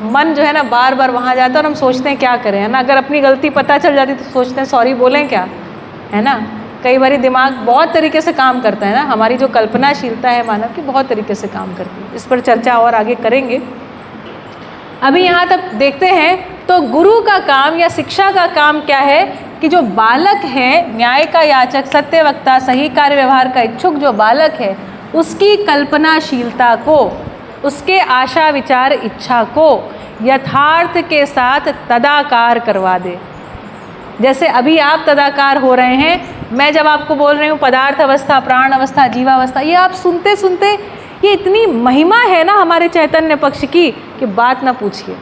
मन जो है ना बार बार वहाँ जाता है और हम सोचते हैं क्या करें, है ना। अगर अपनी गलती पता चल जाती तो सोचते हैं सॉरी बोलें क्या, है ना। कई बार दिमाग बहुत तरीके से काम करता है ना, हमारी जो कल्पनाशीलता है मानव की बहुत तरीके से काम करती है। इस पर चर्चा और आगे करेंगे। अभी यहाँ तक देखते हैं तो गुरु का काम या शिक्षा का काम क्या है कि जो बालक है, न्याय का याचक, सत्य वक्ता, सही कार्य व्यवहार का इच्छुक जो बालक है, उसकी कल्पनाशीलता को, उसके आशा विचार इच्छा को यथार्थ के साथ तदाकार करवा दे। जैसे अभी आप तदाकार हो रहे हैं, मैं जब आपको बोल रही हूँ पदार्थ अवस्था, प्राण अवस्था, जीवावस्था, ये आप सुनते सुनते, ये इतनी महिमा है ना हमारे चैतन्य पक्ष की कि बात ना पूछिए।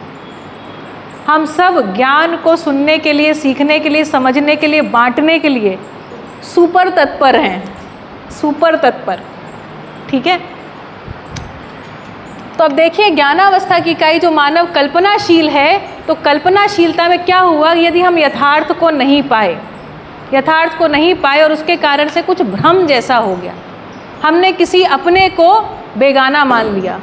हम सब ज्ञान को सुनने के लिए, सीखने के लिए, समझने के लिए, बांटने के लिए सुपर तत्पर हैं, सुपर तत्पर। ठीक है, तो अब देखिए ज्ञानावस्था की इकाई जो मानव कल्पनाशील है, तो कल्पनाशीलता में क्या हुआ, यदि हम यथार्थ को नहीं पाए, यथार्थ को नहीं पाए और उसके कारण से कुछ भ्रम जैसा हो गया, हमने किसी अपने को बेगाना मान लिया,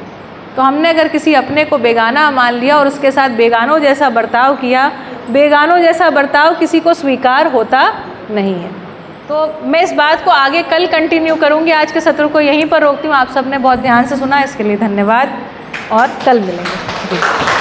तो हमने अगर किसी अपने को बेगाना मान लिया और उसके साथ बेगानों जैसा बर्ताव किया, बेगानों जैसा बर्ताव किसी को स्वीकार होता नहीं है। तो मैं इस बात को आगे कल कंटिन्यू करूंगी। आज के सत्र को यहीं पर रोकती हूँ। आप सबने बहुत ध्यान से सुना, इसके लिए धन्यवाद और कल मिलेंगे। जी।